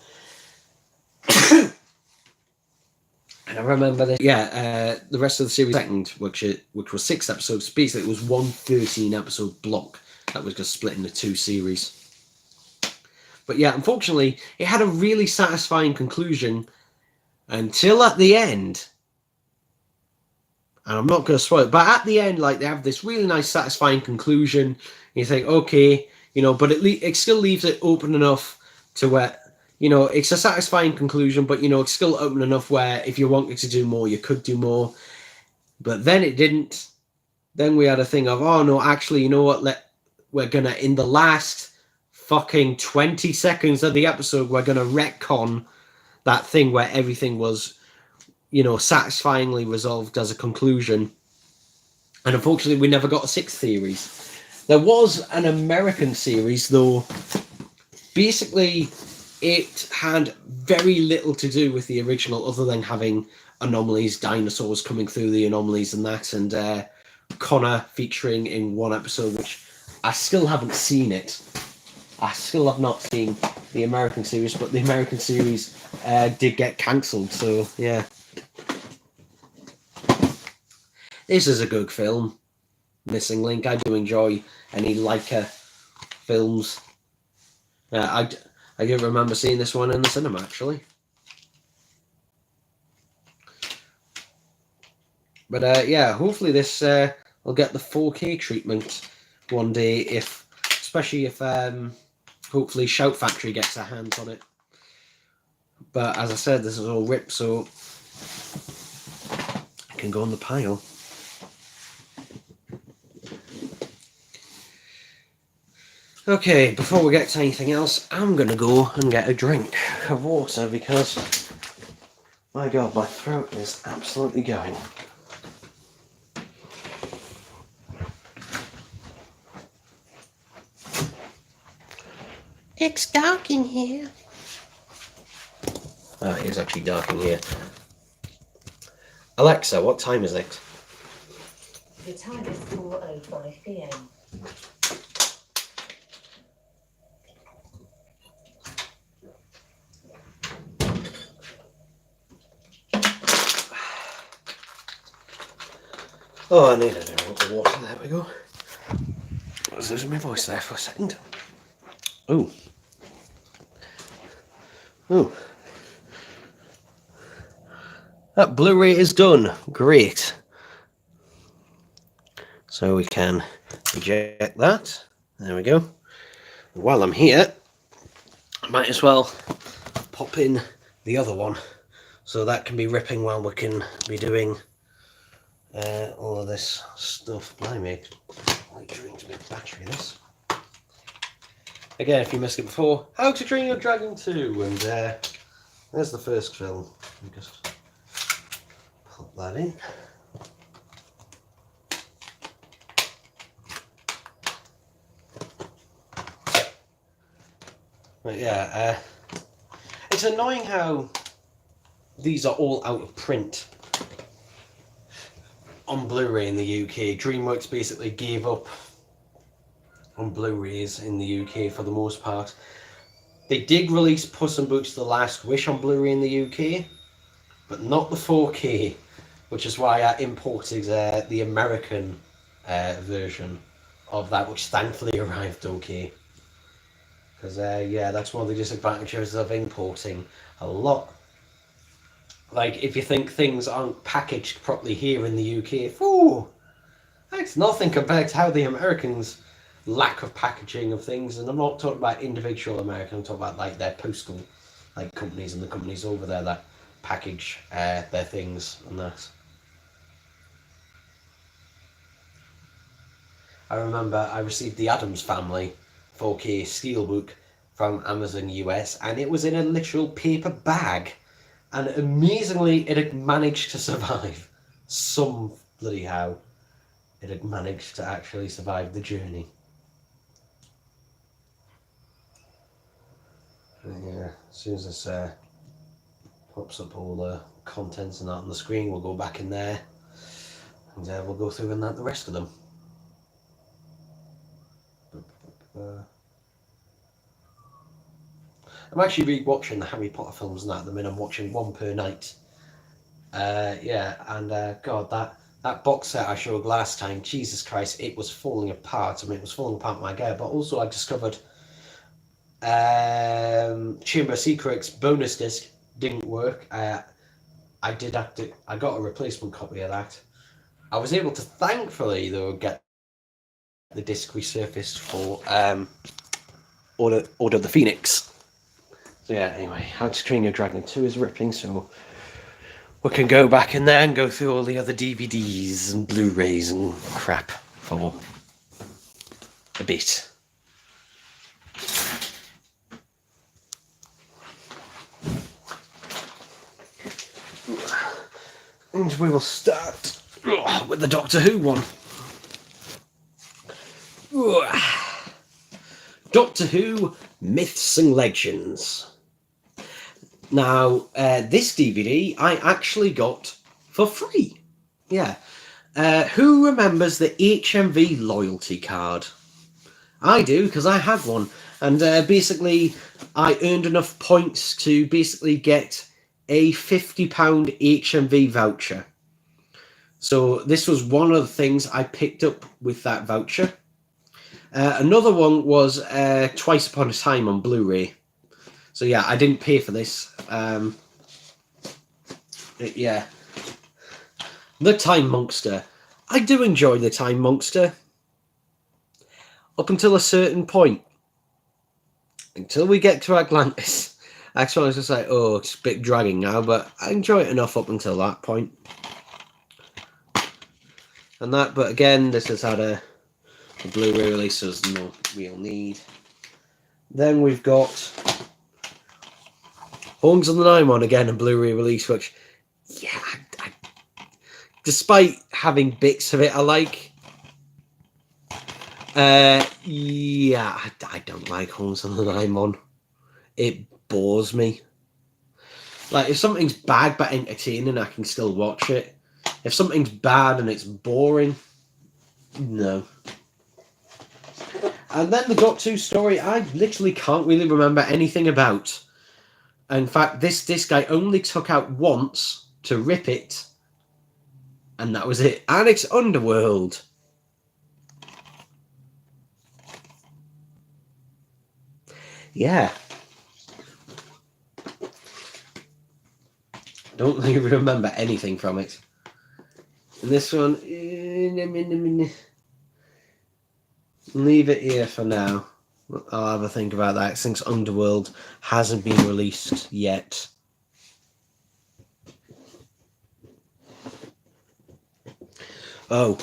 And I remember this, the rest of the series second, which was 6 episodes. Basically, it was one 13-episode block that was just split into 2 series. But yeah, unfortunately, it had a really satisfying conclusion until at the end. And I'm not going to spoil it, but at the end, like, they have this really nice, satisfying conclusion. And you think, okay, but it still leaves it open enough to where, it's a satisfying conclusion, but, it's still open enough where if you wanted to do more, you could do more. But then it didn't. Then we had a thing of, oh, no, actually, you know what? We're going to, in the last fucking 20 seconds of the episode, we're going to retcon that thing where everything was, satisfyingly resolved as a conclusion. And unfortunately, we never got a 6th series. There was an American series, though. Basically, it had very little to do with the original, other than having anomalies, dinosaurs coming through the anomalies and that, and Connor featuring in one episode, which I still haven't seen it. I still have not seen the American series, but the American series did get cancelled, so yeah. This is a good film. Missing Link. I do enjoy any Leica films. I do remember seeing this one in the cinema, actually. But yeah, hopefully this will get the 4K treatment one day, especially if hopefully Shout Factory gets their hands on it. But as I said, this is all ripped, so it can go on the pile. Okay, before we get to anything else, I'm going to go and get a drink of water because, my God, my throat is absolutely going. It's dark in here. Oh, it is actually dark in here. Alexa, what time is it? The time is 4:05 p.m. Oh, I need a drink of water. There we go. I was losing my voice there for a second. Ooh. Ooh. That Blu-ray is done. Great. So we can eject that. There we go. While I'm here, I might as well pop in the other one. So that can be ripping while we can be doing all of this stuff. Blimey, like drains a bit of battery, this. Again, if you missed it before, How to Train Your Dragon 2, and there's the first film. Let me just put that in. But yeah, it's annoying how these are all out of print on Blu-ray in the UK. DreamWorks basically gave up on Blu-rays in the UK for the most part. They did release Puss in Boots: The Last Wish on Blu-ray in the UK, but not the 4K, which is why I imported the American version of that, which thankfully arrived okay. Because yeah, that's one of the disadvantages of importing a lot. Like, if you think things aren't packaged properly here in the UK, whew, that's nothing compared to how the Americans lack of packaging of things. And I'm not talking about individual American, I'm talking about like their postal companies and the companies over there that package their things and that. I remember I received the Addams Family 4K Steelbook from Amazon US, and it was in a literal paper bag. And amazingly, it had managed to survive some bloody how. it had managed to actually survive the journey. And yeah, as soon as this pops up all the contents and that on the screen, we'll go back in there and we'll go through and that the rest of them. I'm actually re-watching the Harry Potter films and that at the minute. I'm watching one per night. Yeah, and God, that box set I showed last time, Jesus Christ, it was falling apart. I mean, it was falling apart my gear. But also I discovered Chamber of Secrets bonus disc didn't work. I got a replacement copy of that. I was able to, thankfully, though, get the disc resurfaced for Order of the Phoenix. So yeah, anyway, How to Train Your Dragon 2 is ripping, so we can go back in there and go through all the other DVDs and Blu-rays and crap for a bit. And we will start with the Doctor Who one. Doctor Who Myths and Legends. Now, this DVD I actually got for free. Yeah. Who remembers the HMV loyalty card? I do, because I had one. And basically, I earned enough points to basically get a £50 HMV voucher. So this was one of the things I picked up with that voucher. Another one was Twice Upon a Time on Blu-ray. So yeah, I didn't pay for this. Yeah. The Time Monkster. I do enjoy the Time Monkster. Up until a certain point. Until we get to Atlantis. That's when I was just like, oh, it's a bit dragging now, but I enjoy it enough up until that point. And that, but again, this has had a Blu-ray release, so there's no real need. Then we've got Horns on the Nine one again, a Blu-ray release, which, yeah, despite having bits of it I like, yeah, I don't like Horns on the Nine one. It bores me. Like, if something's bad but entertaining, I can still watch it. If something's bad and it's boring, no. And then the Doctor Who story, I literally can't really remember anything about. In fact, this disc I only took out once to rip it, and that was it. And it's Underworld. Yeah. Don't really remember anything from it. And this one, leave it here for now. I'll have a think about that since Underworld hasn't been released yet. Oh,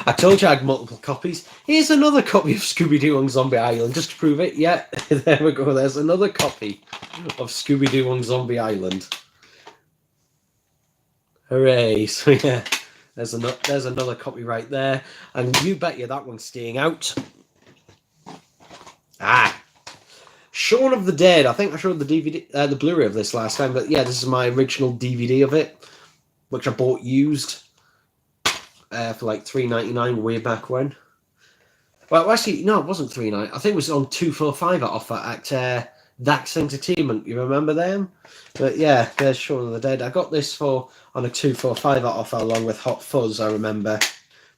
I told you I had multiple copies. Here's another copy of Scooby-Doo on Zombie Island, just to prove it. Yeah, there we go. There's another copy of Scooby-Doo on Zombie Island. Hooray! So yeah, there's another copy right there, and you bet you that one's staying out. Shaun of the Dead. I think I showed the DVD, the Blu-ray of this last time, but yeah, this is my original DVD of it, which I bought used for like $3.99 way back when. Well, actually, no, it wasn't $3.99. I think it was on 245 at offer at Dax Entertainment. You remember them? But yeah, there's Shaun of the Dead. I got this on a 245 at offer along with Hot Fuzz. I remember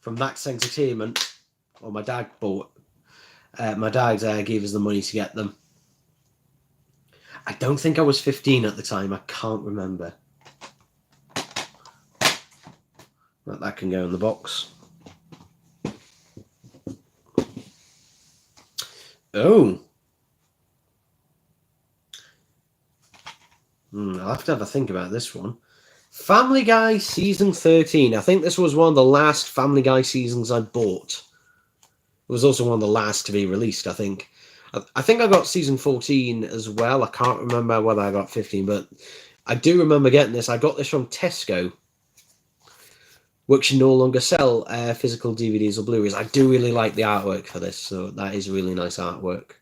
from Dax Entertainment. Well, my dad bought. My dad gave us the money to get them. I don't think I was 15 at the time. I can't remember. But that can go in the box. Oh. I'll have to have a think about this one. Family Guy Season 13. I think this was one of the last Family Guy seasons I bought. It was also one of the last to be released, I think. I think I got Season 14 as well. I can't remember whether I got 15, but I do remember getting this. I got this from Tesco. which no longer sell physical DVDs or Blu-rays. I do really like the artwork for this, so that is really nice artwork.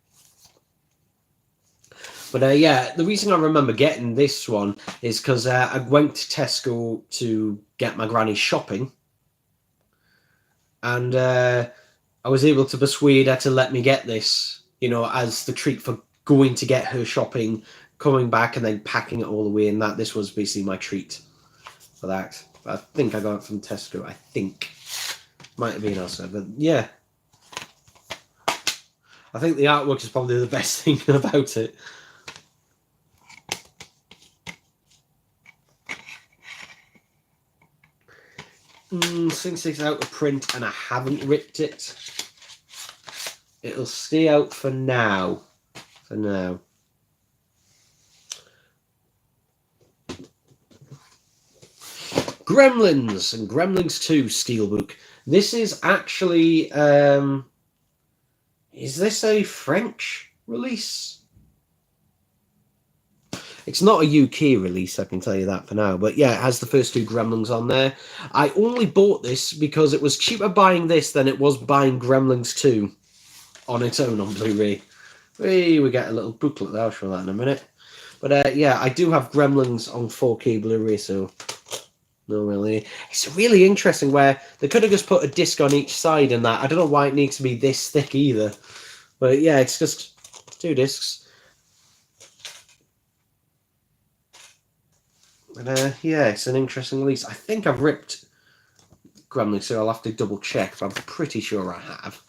But yeah, the reason I remember getting this one is because I went to Tesco to get my granny shopping, and I was able to persuade her to let me get this, you know, as the treat for going to get her shopping, coming back and then packing it all away, and that this was basically my treat for that. I think I got it from Tesco, I think. Might have been elsewhere, but yeah. I think the artwork is probably the best thing about it. Since it's out of print and I haven't ripped it, it'll stay out for now. For now. Gremlins and Gremlins 2 Steelbook. This is actually, is this a French release? It's not a UK release, I can tell you that for now. But yeah, it has the first 2 Gremlins on there. I only bought this because it was cheaper buying this than it was buying Gremlins 2 on its own on Blu-ray. Hey, we get a little booklet there, I'll show that in a minute. But yeah, I do have Gremlins on 4K Blu-ray, so no, really. It's really interesting where they could have just put a disc on each side and that. I don't know why it needs to be this thick either. But yeah, it's just 2 discs. And yeah, it's an interesting release. I think I've ripped Gremlins, so I'll have to double check, but I'm pretty sure I have.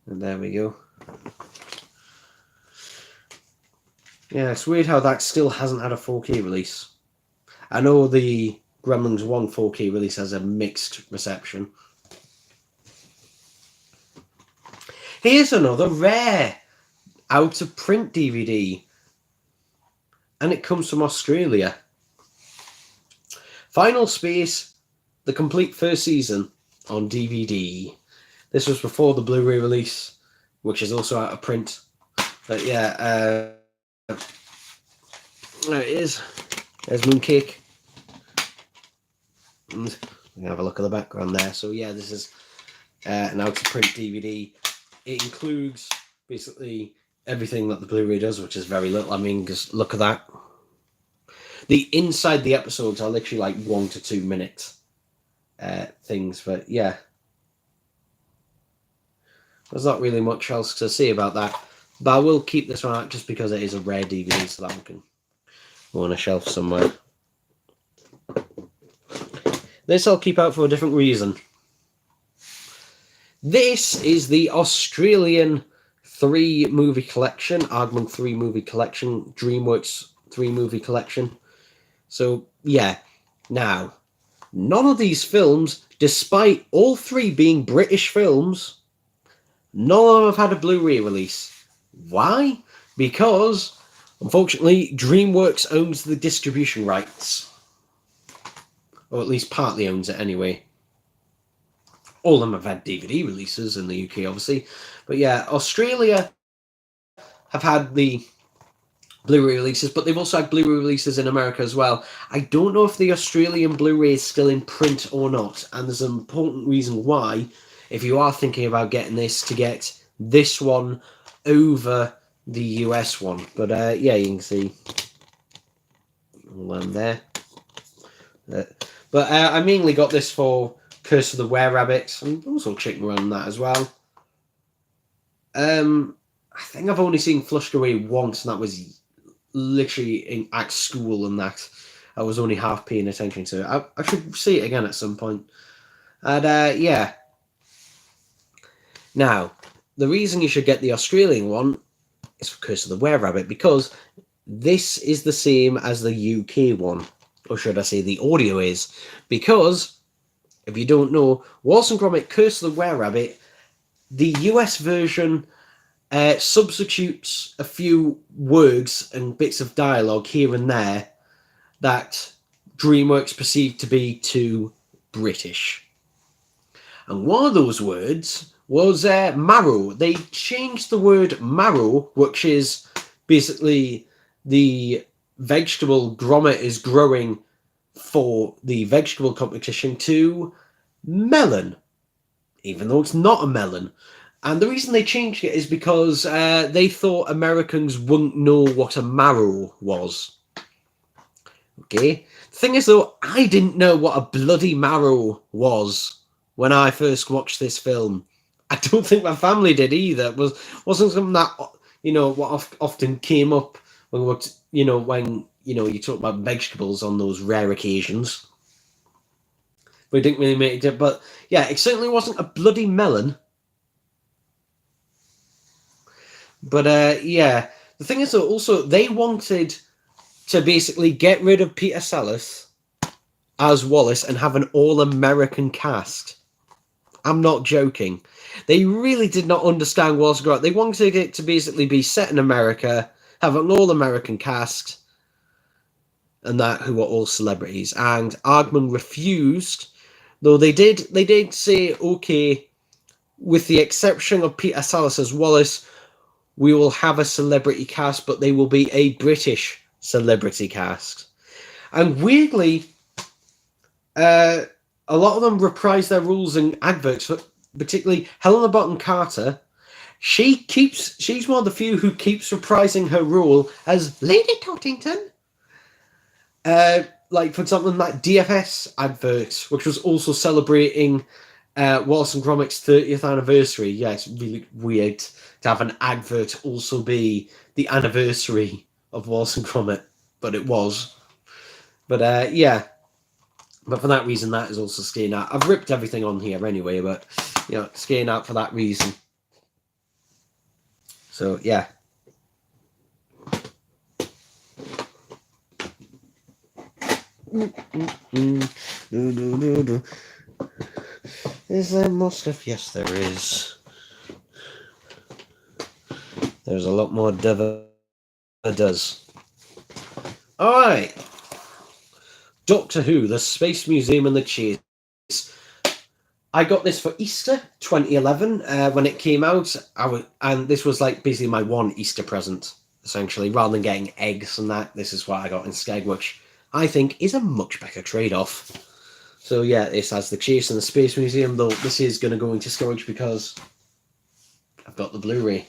And there we go. Yeah, it's weird how that still hasn't had a 4K release. I know the Gremlins 1 4K release has a mixed reception. Here's another rare out-of-print DVD. And it comes from Australia. Final Space, the complete first season on DVD. This was before the Blu-ray release, which is also out of print. But yeah, there it is. There's Mooncake. And we can have a look at the background there. So yeah, this is an out-of-print DVD. It includes basically everything that the Blu-ray does, which is very little. I mean, just look at that. The inside the episodes are literally like 1 to 2 minute things, but yeah. There's not really much else to say about that. But I will keep this one out just because it is a rare DVD, so that one can go on a shelf somewhere. This I'll keep out for a different reason. This is the Australian 3 movie collection, Aardman 3 movie collection, DreamWorks 3 movie collection. So, yeah. Now, none of these films, despite all 3 being British films, none of them have had a Blu-ray release. Why? Because, unfortunately, DreamWorks owns the distribution rights. Or at least partly owns it anyway. All of them have had DVD releases in the UK, obviously. But yeah, Australia have had the Blu-ray releases, but they've also had Blu-ray releases in America as well. I don't know if the Australian Blu-ray is still in print or not, and there's an important reason why, if you are thinking about getting this, to get this one over the US one. But yeah, you can see all them there. But I mainly got this for Curse of the Were-Rabbit, and also Chicken Run on that as well. I think I've only seen Flushed Away once, and that was literally at school, and that I was only half paying attention to it. I should see it again at some point. And yeah. Now, the reason you should get the Australian one is for Curse of the Were-Rabbit, because this is the same as the UK one, or should I say the audio is, because if you don't know, Wallace and Gromit Curse of the Were-Rabbit, the US version substitutes a few words and bits of dialogue here and there that DreamWorks perceived to be too British. And one of those words was marrow. They changed the word marrow, which is basically the vegetable grommet is growing for the vegetable competition to melon, even though it's not a melon. And the reason they changed it is because they thought Americans wouldn't know what a marrow was. Okay? The thing is, though, I didn't know what a bloody marrow was when I first watched this film. I don't think my family did either. It wasn't something that, what often came up when you talk about vegetables on those rare occasions. We didn't really make it, but yeah, it certainly wasn't a bloody melon. But yeah, the thing is, though, also they wanted to basically get rid of Peter Sellers as Wallace and have an all-American cast. I'm not joking. They really did not understand Wallace and Gromit. They wanted it to basically be set in America, have an all-American cast, and that who were all celebrities. And Aardman refused, though they did say, okay, with the exception of Peter Sellers as Wallace, we will have a celebrity cast, but they will be a British celebrity cast. And weirdly, a lot of them reprise their roles in adverts, particularly Helena Bonham Carter. She's one of the few who keeps reprising her role as Lady Tottington. Like, for example, in that DFS advert, which was also celebrating Wallace and Gromit's 30th anniversary. Yeah, it's really weird to have an advert also be the anniversary of Wallace and Gromit, but it was. But yeah, but for that reason, that is also staying out. I've ripped everything on here anyway, but staying out for that reason. So yeah. Is there more stuff? Yes, there is. There's a lot more does. Alright. Doctor Who, the Space Museum and the Chase. I got this for Easter 2011 when it came out. And this was like basically my one Easter present, essentially. Rather than getting eggs and that, this is what I got instead, which I think is a much better trade-off. So yeah, this has the Chase and the Space Museum, though this is going to go into storage because I've got the Blu-ray.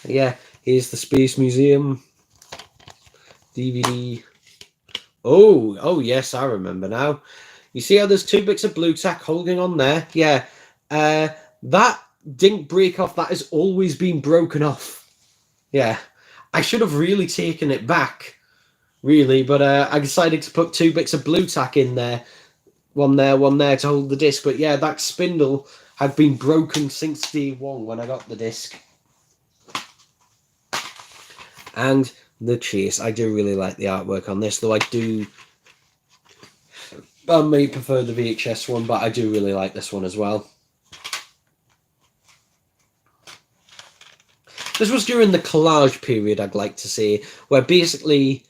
Yeah, here's the Space Museum DVD. Oh yes, I remember now. You see how there's two bits of blue tack holding on there? Yeah, that didn't break off. That has always been broken off. Yeah, I should have really taken it back, really, but I decided to put two bits of blue tack in there. One there to hold the disc. But yeah, that spindle had been broken since day one when I got the disc. And the Chase. I do really like the artwork on this, though I may prefer the VHS one, but I do really like this one as well. This was during the collage period, I'd like to say, where basically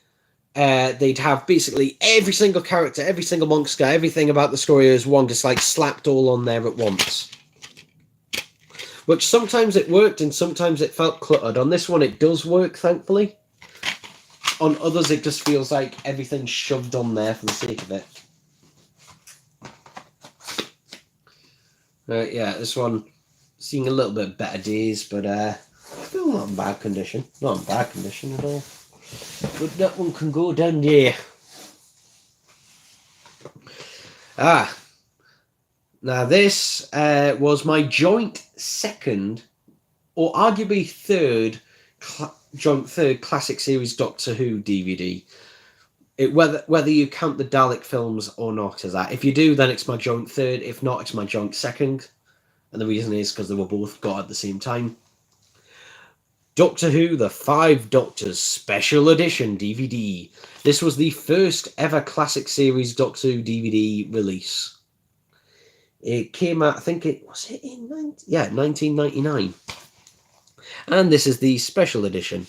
they'd have basically every single character, every single monster, everything about the story as one just like slapped all on there at once. Which sometimes it worked and sometimes it felt cluttered. On this one it does work, thankfully. On others it just feels like everything's shoved on there for the sake of it. Yeah, this one seeing a little bit better days, but still not in bad condition. Not in bad condition at all. But that one can go down there. Now this was my joint second, or arguably third, joint third classic series Doctor Who DVD. Whether you count the Dalek films or not as that. If you do, then it's my joint third. If not, it's my joint second. And the reason is because they were both got at the same time. Doctor Who, The Five Doctors Special Edition DVD. This was the first ever classic series Doctor Who DVD release. It came out, I think it was it in 1999. And this is the special edition,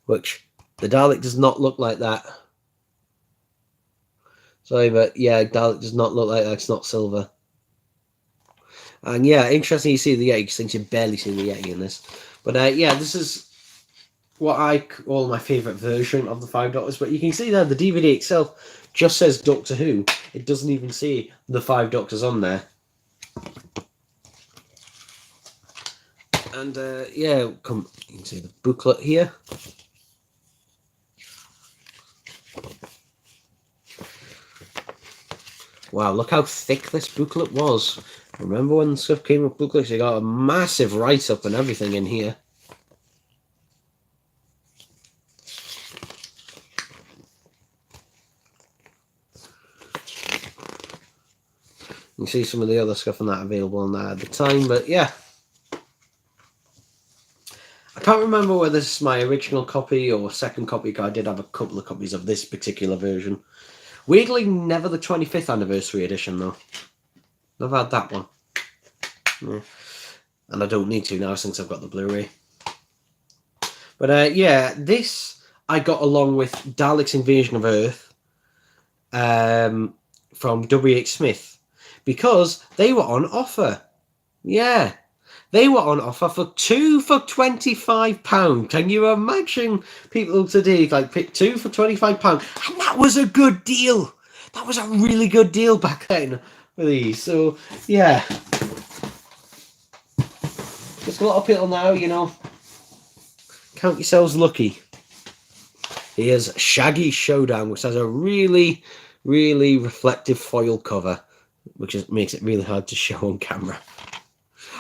which the Dalek does not look like that. Sorry, but yeah, Dalek does not look like that. It's not silver. And yeah, interesting you see the Yeti, since you barely see the Yeti in this. But yeah, this is what I call my favourite version of the Five Doctors, but you can see there the DVD itself just says Doctor Who. It doesn't even say the Five Doctors on there. And yeah, come, you can see the booklet here. Wow, look how thick this booklet was. Remember when stuff came with booklets? You got a massive write-up and everything in here. You can see some of the other stuff on that available on that at the time, but yeah. I can't remember whether this is my original copy or second copy, because I did have a couple of copies of this particular version. Weirdly, never the 25th anniversary edition, though. I've had that one. Yeah. And I don't need to now since I've got the Blu-ray. But yeah, this I got along with Dalek's Invasion of Earth from W.H. Smith, because they were on offer. Yeah. They were on offer for 2 for £25. Can you imagine people today like pick 2 for £25? And that was a good deal. That was a really good deal back then for these. So yeah, just a lot of people now, you know, count yourselves lucky. Here's Shaggy Showdown, which has a really, really reflective foil cover, which makes it really hard to show on camera.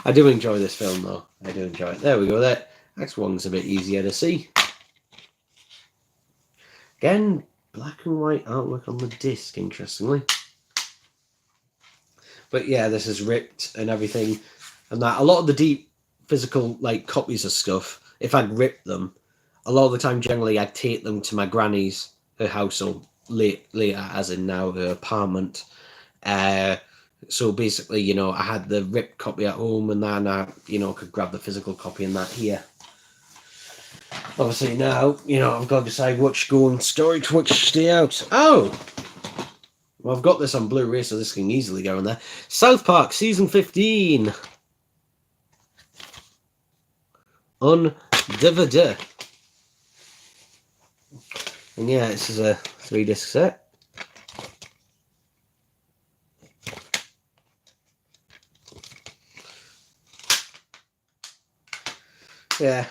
I do enjoy this film, though. I do enjoy it. There we go. That X1's a bit easier to see. Again, black and white artwork on the disc, interestingly. But yeah, this is ripped and everything. And that a lot of the deep physical like copies of stuff, if I'd ripped them, a lot of the time generally I'd take them to my granny's, her house, or later, as in now, her apartment. So basically, you know, I had the ripped copy at home, and then I, you know, could grab the physical copy and that here. Obviously now, you know, I've got to decide which go in storage, which stay out. Oh! Well, I've got this on Blu-ray, so this can easily go in there. South Park, Season 15. On DVD. And yeah, this is a 3-disc set. Yeah.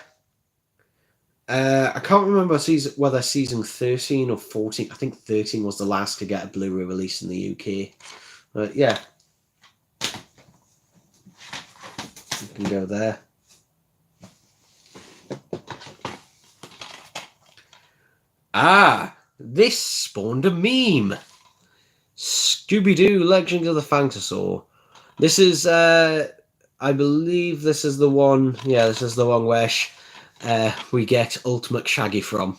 I can't remember whether season 13 or 14. I think 13 was the last to get a Blu-ray release in the UK. But yeah. You can go there. Ah! This spawned a meme. Scooby-Doo Legend of the Phantasaur. This is, I believe this is the one, yeah, this is the one where we get Ultimate Shaggy from.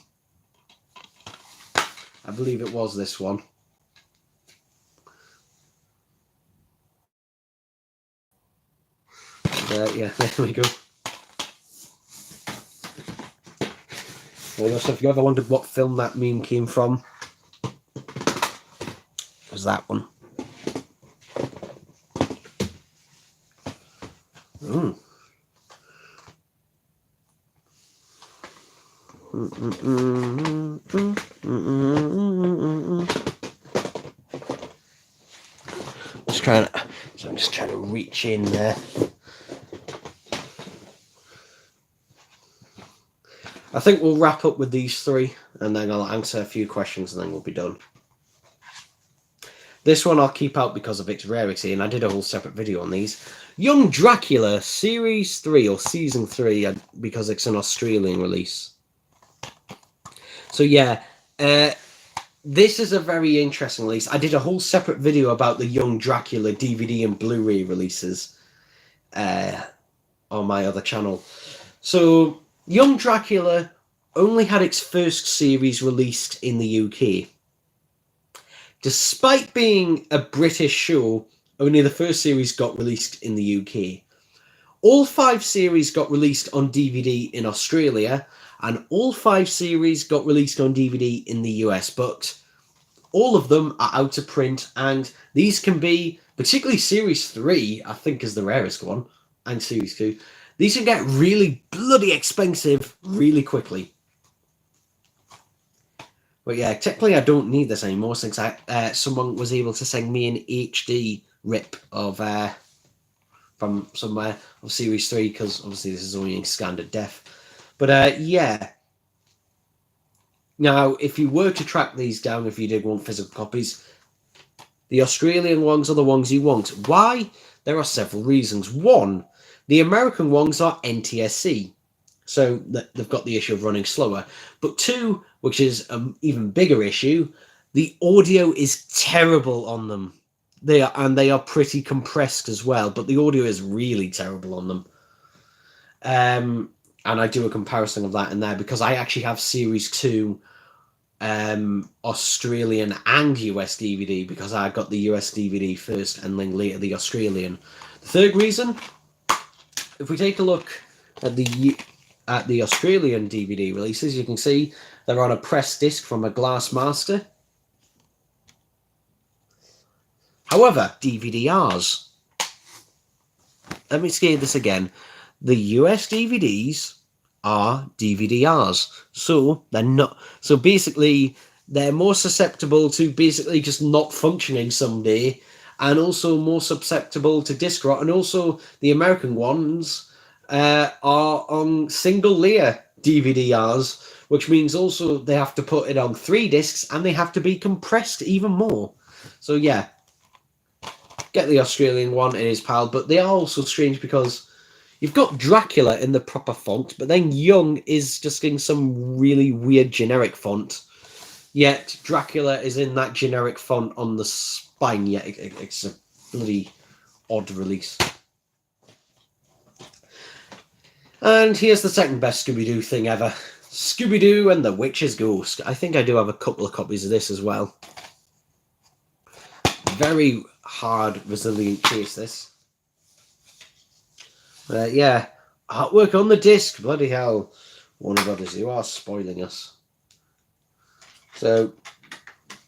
I believe it was this one. Yeah, there we go. Well, so if you ever wondered what film that meme came from, it was that one. I'm just trying to reach in there. I think we'll wrap up with these three, and then I'll answer a few questions, and then we'll be done. This one I'll keep out because of its rarity, and I did a whole separate video on these. Young Dracula, Series 3, or Season 3, because it's an Australian release. So yeah, this is a very interesting release. I did a whole separate video about the Young Dracula DVD and Blu-ray releases on my other channel. So Young Dracula only had its first series released in the UK. Despite being a British show, only the first series got released in the UK. All 5 series got released on DVD in Australia, and all 5 series got released on DVD in the US, but all of them are out of print, and these can be, particularly Series 3, I think is the rarest one, and Series 2, these can get really bloody expensive really quickly. But yeah, technically I don't need this anymore since someone was able to send me an HD rip of from somewhere of Series 3, because obviously this is only in standard def. But yeah. Now, if you were to track these down, if you did want physical copies, the Australian ones are the ones you want. Why? There are several reasons. One, the American ones are NTSC, so they've got the issue of running slower. But two, which is an even bigger issue, the audio is terrible on them. They are pretty compressed as well, but the audio is really terrible on them. And I do a comparison of that in there because I actually have Series 2 Australian and US DVD, because I got the US DVD first and then later the Australian. The third reason, if we take a look at the Australian DVD releases, you can see they're on a press disc from a glass master. However, DVD-Rs, let me say this again, the US DVDs are DVD-Rs, so they're not. So basically, they're more susceptible to basically just not functioning someday, and also more susceptible to disc rot. And also, the American ones are on single layer DVD-Rs, which means also they have to put it on 3 discs, and they have to be compressed even more. So yeah, get the Australian one, it is pal, but they are also strange because you've got Dracula in the proper font, but then Young is just in some really weird generic font. Yet Dracula is in that generic font on the spine. Yet it's a bloody odd release. And here's the second best Scooby-Doo thing ever. Scooby-Doo and the Witch's Ghost. I think I do have a couple of copies of this as well. Very hard, resilient case, this. Yeah, artwork on the disc. Bloody hell. Warner Brothers, you are spoiling us. So,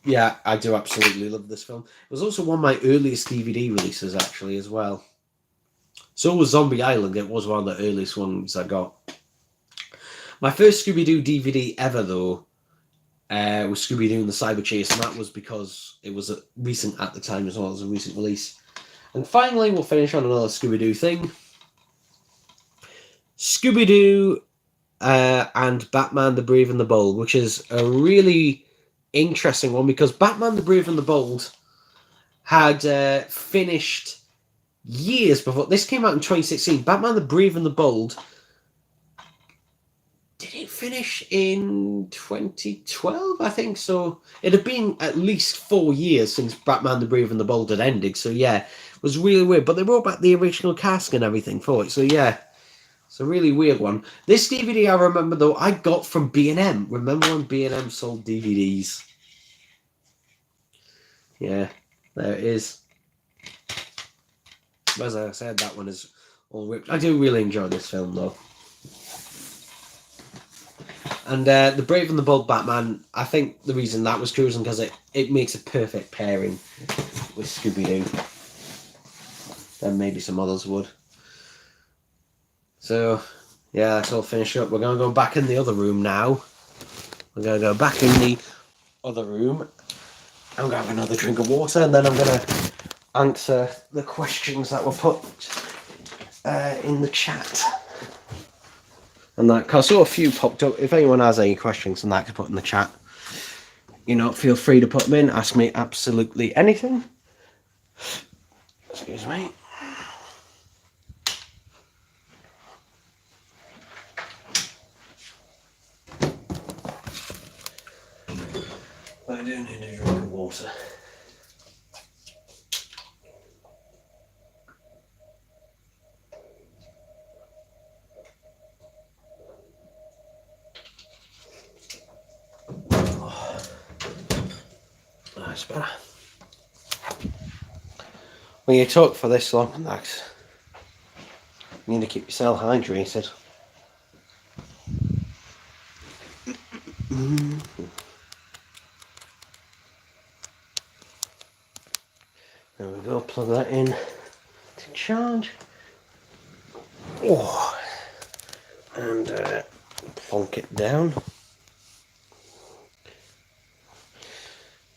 yeah, I do absolutely love this film. It was also one of my earliest DVD releases, actually, as well. So was Zombie Island. It was one of the earliest ones I got. My first Scooby-Doo DVD ever, though, was Scooby-Doo and the Cyber Chase, and that was because it was recent at the time as well, as a recent release. And finally, we'll finish on another Scooby-Doo thing. Scooby-Doo and Batman the Brave and the Bold, which is a really interesting one because Batman the Brave and the Bold had finished years before. This came out in 2016. Batman the Brave and the Bold, did it finish in 2012? I think so. It had been at least 4 years since Batman the Brave and the Bold had ended. So yeah, it was really weird. But they brought back the original cast and everything for it. So yeah. It's a really weird one. This DVD, I remember, though, I got from B&M. Remember when B&M sold DVDs? Yeah, there it is. As I said, that one is all ripped. I do really enjoy this film, though. And The Brave and the Bold Batman, I think the reason that was chosen because it makes a perfect pairing with Scooby-Doo. Then maybe some others would. So, yeah, that's all finished up. We're going to go back in the other room now. We're going to go back in the other room. I'm going to have another drink of water, and then I'm going to answer the questions that were put in the chat. And that, because I saw a few popped up. If anyone has any questions and that to put in the chat, you know, feel free to put them in. Ask me absolutely anything. Excuse me. I do need a drink of water. Oh, that's better. When you talk for this long, Max, you need to keep yourself hydrated. There we go, plug that in to charge. Oh, and plonk it down.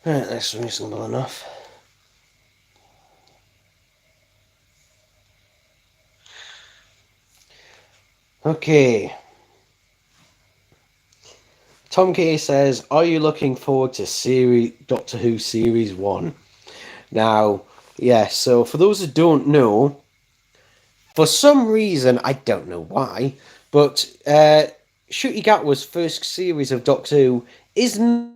Right, that's reasonable enough. Okay. Tom K says, "Are you looking forward to Doctor Who Series 1?" Now, yeah, so for those who don't know, for some reason, I don't know why, but Ncuti Gatwa's first series of Doctor Who is no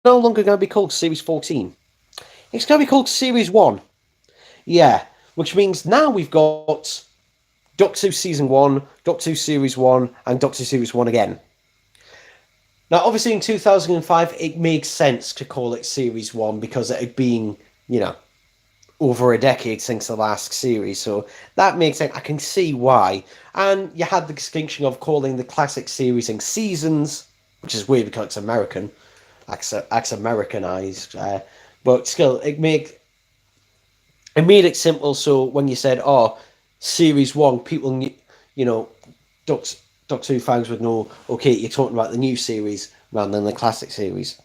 longer going to be called Series 14. It's going to be called Series 1. Yeah, which means now we've got Doctor Who Season 1, Doctor Who Series 1, and Doctor Who Series 1 again. Now, obviously, in 2005, it makes sense to call it Series 1 because it had been, over a decade since the last series, so that makes sense. I can see why. And you had the distinction of calling the classic series in seasons, which is weird because it's American, acts Americanized, but still, it made it simple. So when you said, "Oh, series 1," people knew, Doctor Who fans would know, okay, you're talking about the new series rather than the classic series.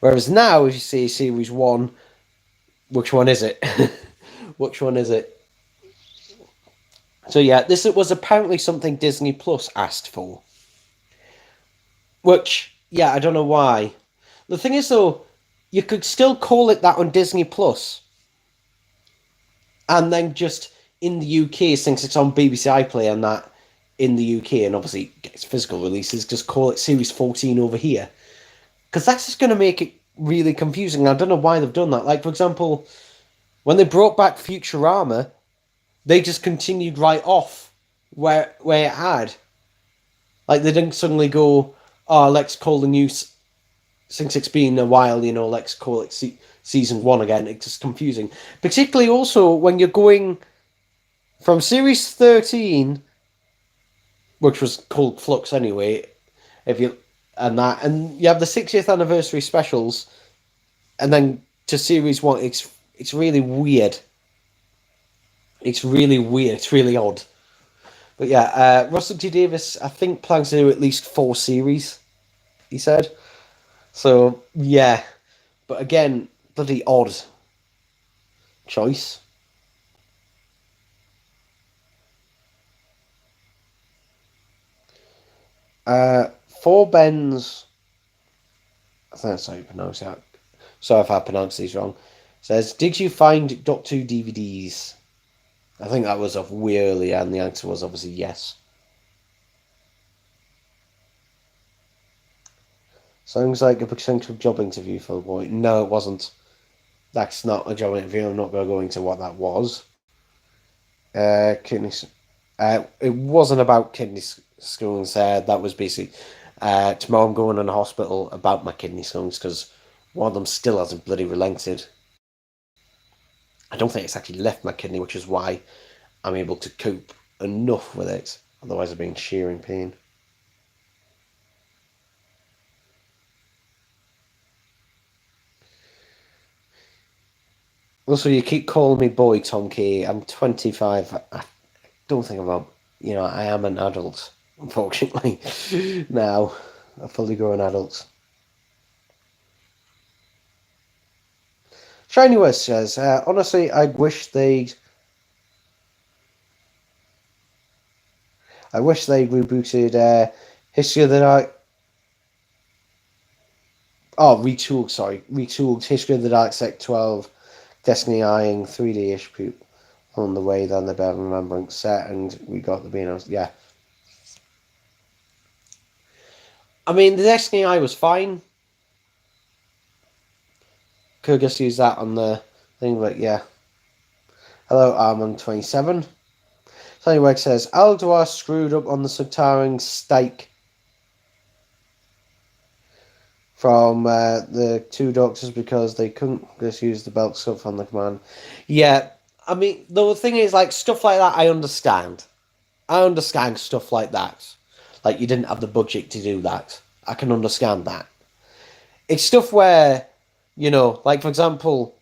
Whereas now, if you say series 1, which one is it? Which one is it? So yeah, this was apparently something Disney Plus asked for. Which, yeah, I don't know why. The thing is though, you could still call it that on Disney Plus. And then just in the UK, since it's on BBC iPlayer and that in the UK, and obviously gets physical releases, just call it Series 14 over here. Because that's just going to make it really confusing. I don't know why they've done that. Like, for example, when they brought back Futurama, they just continued right off where it had. Like, they didn't suddenly go, "Oh, let's call the new, since it's been a while, let's call it season 1 again." It's just confusing. Particularly also when you're going from series 13, which was called Flux anyway, and you have the 60th anniversary specials, and then to series 1, it's really weird. It's really weird. It's really odd. But yeah, Russell T Davies, I think, plans to do at least 4 series, he said. So, yeah. But again, bloody odd choice. For Ben's, I think that's how you pronounce that. Sorry if I pronounced these wrong. Says, "Did you find Doctor Who DVDs?" I think that was off way earlier, and the answer was obviously yes. Sounds like a potential job interview for the boy. No, it wasn't. That's not a job interview. I'm not going to go into what that was. Kidney. It wasn't about kidney stones. That was basically tomorrow I'm going in the hospital about my kidney stones because one of them still hasn't bloody relented. I don't think it's actually left my kidney, which is why I'm able to cope enough with it. Otherwise, I've been sheer in pain. Also, you keep calling me boy, Tom K. I'm 25. I don't think about, I am an adult, unfortunately, now. A fully grown adult. Shiny West says, honestly, I wish they'd rebooted History of the Dark. Oh, retooled History of the Dark Sect 12, Destiny eyeing 3D-ish poop on the way down the Bell Remembrance set, and we got the Beanos. Yeah. I mean, the Destiny Eye was fine. Could just use that on the thing, but yeah. Hello, Armand27. Sunnywork says, Alduar screwed up on the Sutaran stake from the 2 doctors because they couldn't just use the belt stuff on the command. Yeah, I mean, the thing is, like, stuff like that, I understand. I understand stuff like that. Like, you didn't have the budget to do that. I can understand that. It's stuff where, like, for example,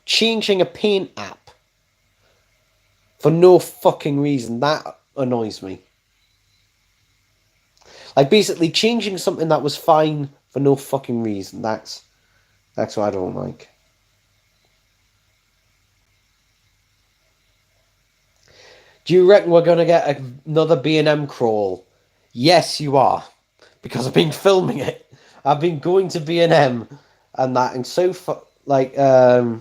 changing a paint app for no fucking reason, that annoys me. Like, basically, changing something that was fine for no fucking reason, that That's what I don't like. Do you reckon we're going to get another B&M crawl? Yes, you are. Because I've been filming it. I've been going to B&M and that, and so far, like, I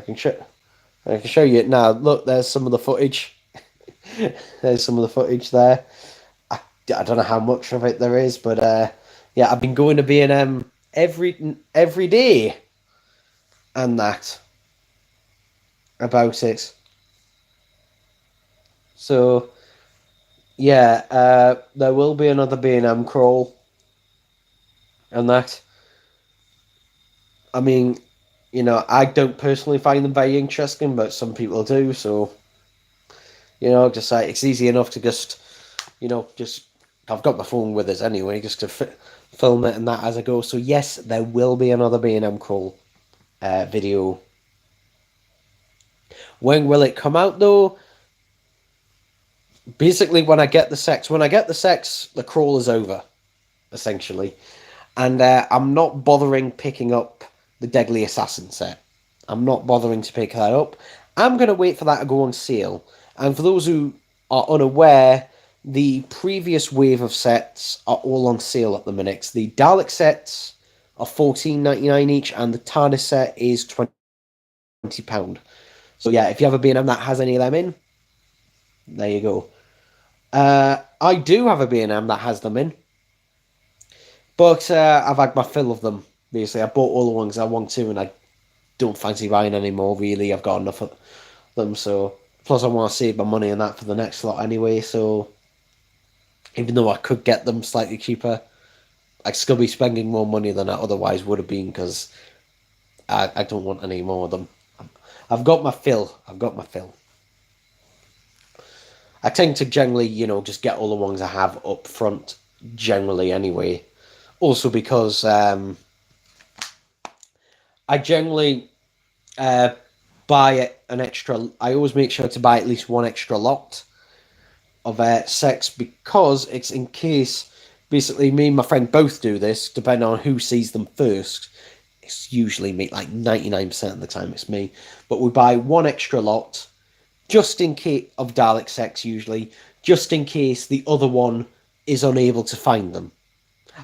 can show you it now. Look, there's some of the footage. There's some of the footage there. I don't know how much of it there is, but yeah, I've been going to B&M every day and that about it. So yeah, there will be another B&M crawl and that. I mean, you know, I don't personally find them very interesting, but some people do. So you know, just like it's easy enough to just, you know, just I've got my phone with us anyway, just to film it and that as I go. So yes, there will be another B&M crawl video. When will it come out though? Basically, when I get the sex, the crawl is over, essentially, and I'm not bothering picking up the Deadly Assassin set. I'm not bothering to pick that up. I'm gonna wait for that to go on sale. And for those who are unaware, the previous wave of sets are all on sale at the minute. The Dalek sets are $14.99 each, and the TARDIS set is £20. So yeah, if you have a B&M that has any of them in, there you go. I do have a B&M that has them in, but I've had my fill of them. Basically, I bought all the ones I want to, and I don't fancy buying any more. Really, I've got enough of them. So plus, I want to save my money on that for the next lot anyway. So even though I could get them slightly cheaper, I'd still be spending more money than I otherwise would have been because I don't want any more of them. I've got my fill. I tend to generally, you know, just get all the ones I have up front, generally anyway. Also because I generally buy an extra. I always make sure to buy at least one extra lot of sets because it's in case. Basically, me and my friend both do this, depending on who sees them first. It's usually me, like 99% of the time it's me. But we buy one extra lot, just in case of Dalek sex, usually, just in case the other one is unable to find them.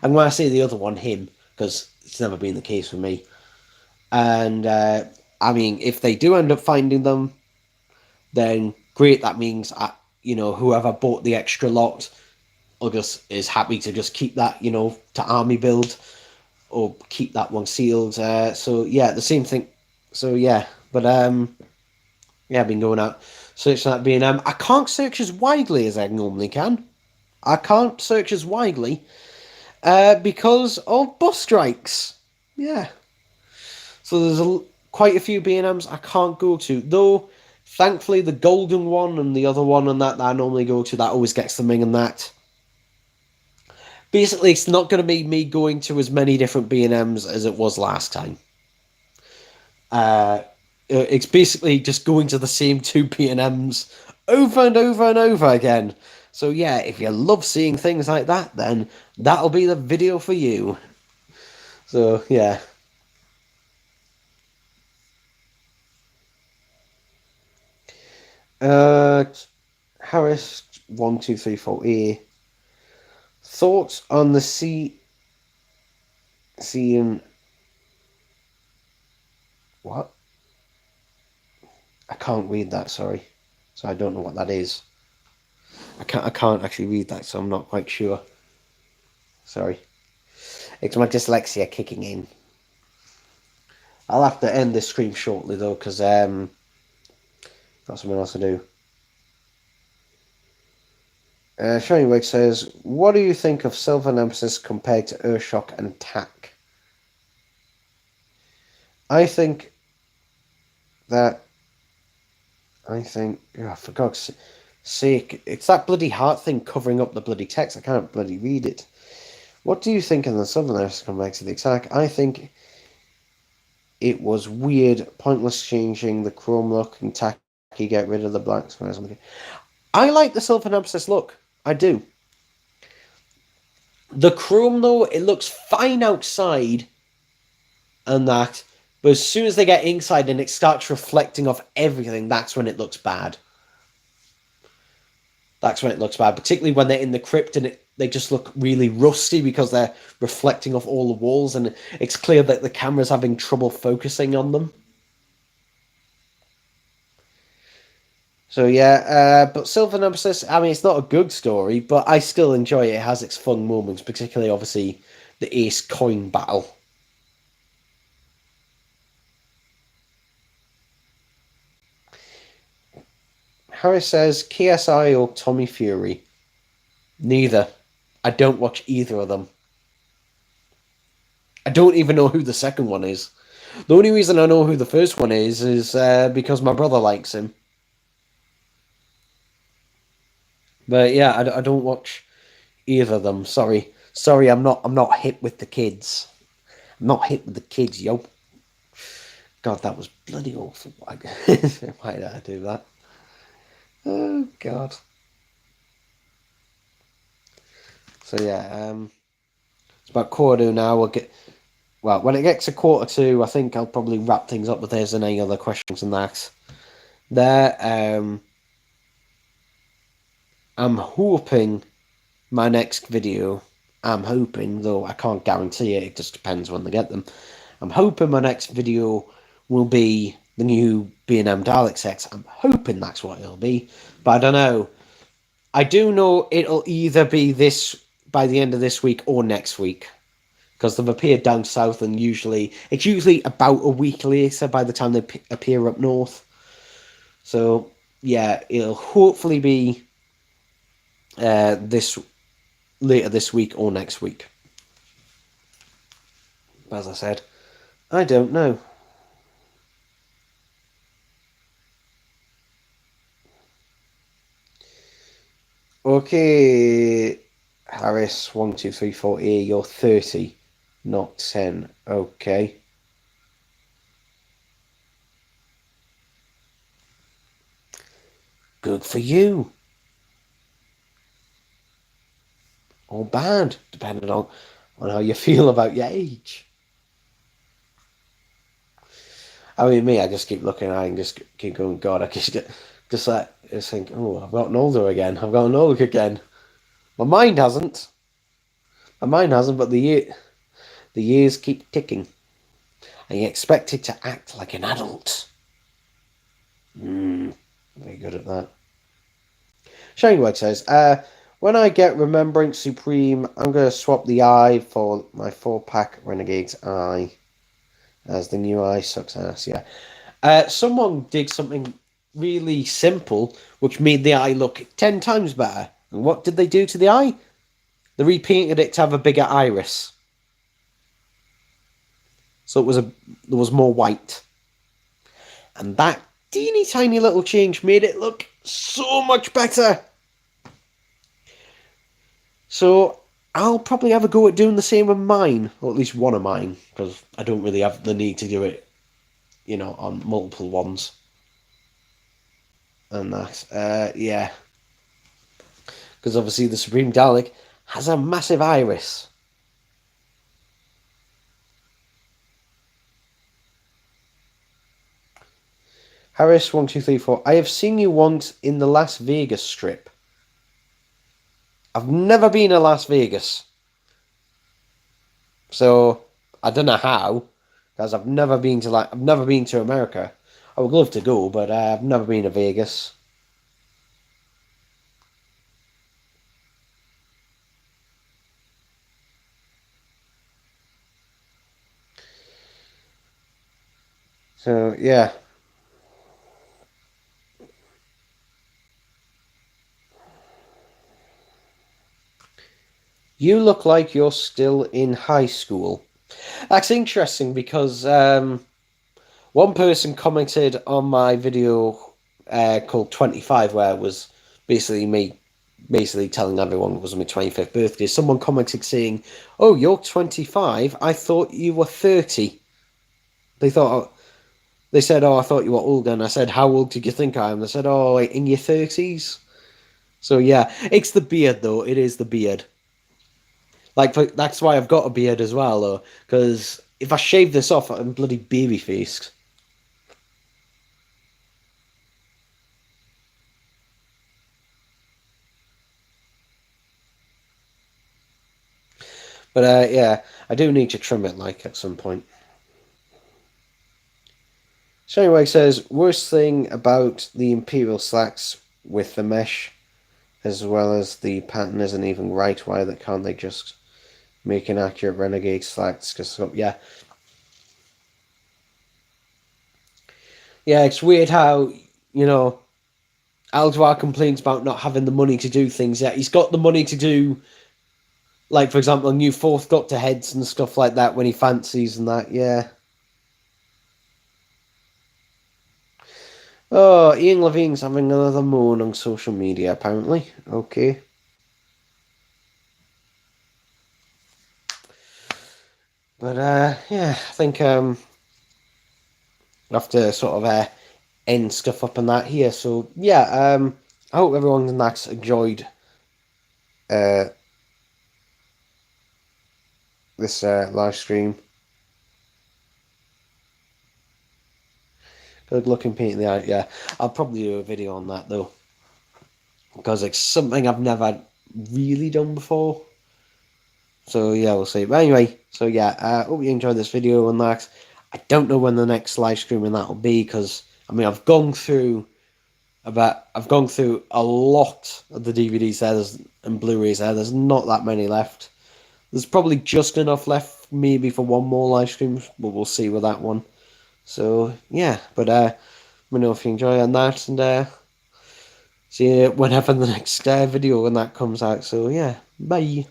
And when I say the other one, him, because it's never been the case for me. And, I mean, if they do end up finding them, then great, that means, you know, whoever bought the extra lot is happy to just keep that, you know, to army build, or keep that one sealed. So, yeah, the same thing. So, yeah, but, yeah, I've been going out searching that B&M. I can't search as widely as I normally can. I can't search as widely because of bus strikes. Yeah. So there's quite a few B&Ms I can't go to. Though, thankfully, the golden one and the other one and that I normally go to, that always gets them in and that. Basically, it's not going to be me going to as many different B&Ms as it was last time. It's basically just going to the same two B&Ms over and over and over again. So yeah, if you love seeing things like that, then that'll be the video for you. So yeah. Harris 1234A. Thoughts on the seeing what? I can't read that, sorry. So I don't know what that is. I can't actually read that, so I'm not quite sure. Sorry. It's my dyslexia kicking in. I'll have to end this stream shortly though, because got something else to do. Shining says, what do you think of Silver Nemesis compared to Earthshock and Attack? I think, oh, for God's sake, it's that bloody heart thing covering up the bloody text. I can't bloody read it. What do you think of the Silver Nemesis compared to the Attack? I think it was weird, pointless changing the chrome look and tacky, get rid of the black squares. I like the Silver Nemesis look. I do. The chrome, though, it looks fine outside, and that. But as soon as they get inside and it starts reflecting off everything, that's when it looks bad. That's when it looks bad, particularly when they're in the crypt and they just look really rusty because they're reflecting off all the walls, and it's clear that the camera's having trouble focusing on them. So yeah, but Silver Nemesis, I mean, it's not a good story, but I still enjoy it. It has its fun moments, particularly, obviously, the Ace coin battle. Harris says, KSI or Tommy Fury? Neither. I don't watch either of them. I don't even know who the second one is. The only reason I know who the first one is because my brother likes him. But yeah, I don't watch either of them. Sorry, I'm not hip with the kids. I'm not hip with the kids, yo. God, that was bloody awful. Why did I do that? Oh God. So yeah, it's about 1:15 now. Well, when it gets to 1:45, I think I'll probably wrap things up. If there's any other questions than that, I'm hoping my next video. I'm hoping, though I can't guarantee it. It just depends when they get them. I'm hoping my next video will be the new B&M Dalek sets. I'm hoping that's what it'll be, but I don't know. I do know it'll either be this by the end of this week or next week, because they've appeared down south, and it's usually about a week later by the time they appear up north. So yeah, it'll hopefully be this later this week or next week. But as I said, I don't know. Okay, Harris, 1, 2, 3, 4, A, you're 30, not 10. Okay. Good for you. Or bad, depending on how you feel about your age. I mean, me, I just keep looking at it and just keep going, God, I just think, oh, I've gotten older again. I've gotten older again. My mind hasn't, but the years keep ticking. And you expect it to act like an adult. Very good at that. Shinewag says, when I get Remembrance Supreme, I'm going to swap the eye for my 4-pack Renegades eye. As the new eye sucks ass, yeah. Someone did something really simple, which made the eye look 10 times better. And what did they do to the eye? They repainted it to have a bigger iris. So there was more white. And that teeny tiny little change made it look so much better. So I'll probably have a go at doing the same with mine, or at least one of mine, because I don't really have the need to do it, on multiple ones. And that, yeah. Because obviously the Supreme Dalek has a massive iris. Harris, 1, 2, 3, 4. I have seen you once in the Las Vegas strip. I've never been to Las Vegas. So I don't know how, because I've never been to America. I would love to go, but I've never been to Vegas. So yeah. You look like you're still in high school. That's interesting because one person commented on my video called 25, where it was basically me telling everyone it was my 25th birthday. Someone commented saying, "Oh, you're 25. I thought you were 30." They said, "Oh, I thought you were older." And I said, "How old did you think I am?" They said, "Oh, like in your 30s." So yeah, it's the beard though. It is the beard. Like that's why I've got a beard as well, though, because if I shave this off, I'm bloody baby faced. But yeah, I do need to trim it like at some point. So anyway, it says worst thing about the Imperial slacks with the mesh, as well as the pattern isn't even right. Why that can't they just make an accurate Renegade slacks? Because yeah, it's weird how Alduar complains about not having the money to do things. Yeah, he's got the money to do, like for example, new Fourth Doctor heads and stuff like that when he fancies and that. Yeah. Oh, Ian Levine's having another moan on social media, apparently. Okay. But, yeah, I think I have to sort of end stuff up and that here. So, yeah, I hope everyone in that's enjoyed this live stream. Good looking paint in the eye, yeah. I'll probably do a video on that, though. Because it's something I've never really done before. So yeah, we'll see. But anyway, so yeah, I hope you enjoyed this video and that. I don't know when the next live stream and that will be because I mean I've gone through a lot of the DVDs there and Blu-rays there. There's not that many left. There's probably just enough left maybe for one more live stream, but we'll see with that one. So yeah, but let me know if you enjoy on that and see you whenever the next video when that comes out. So yeah, bye.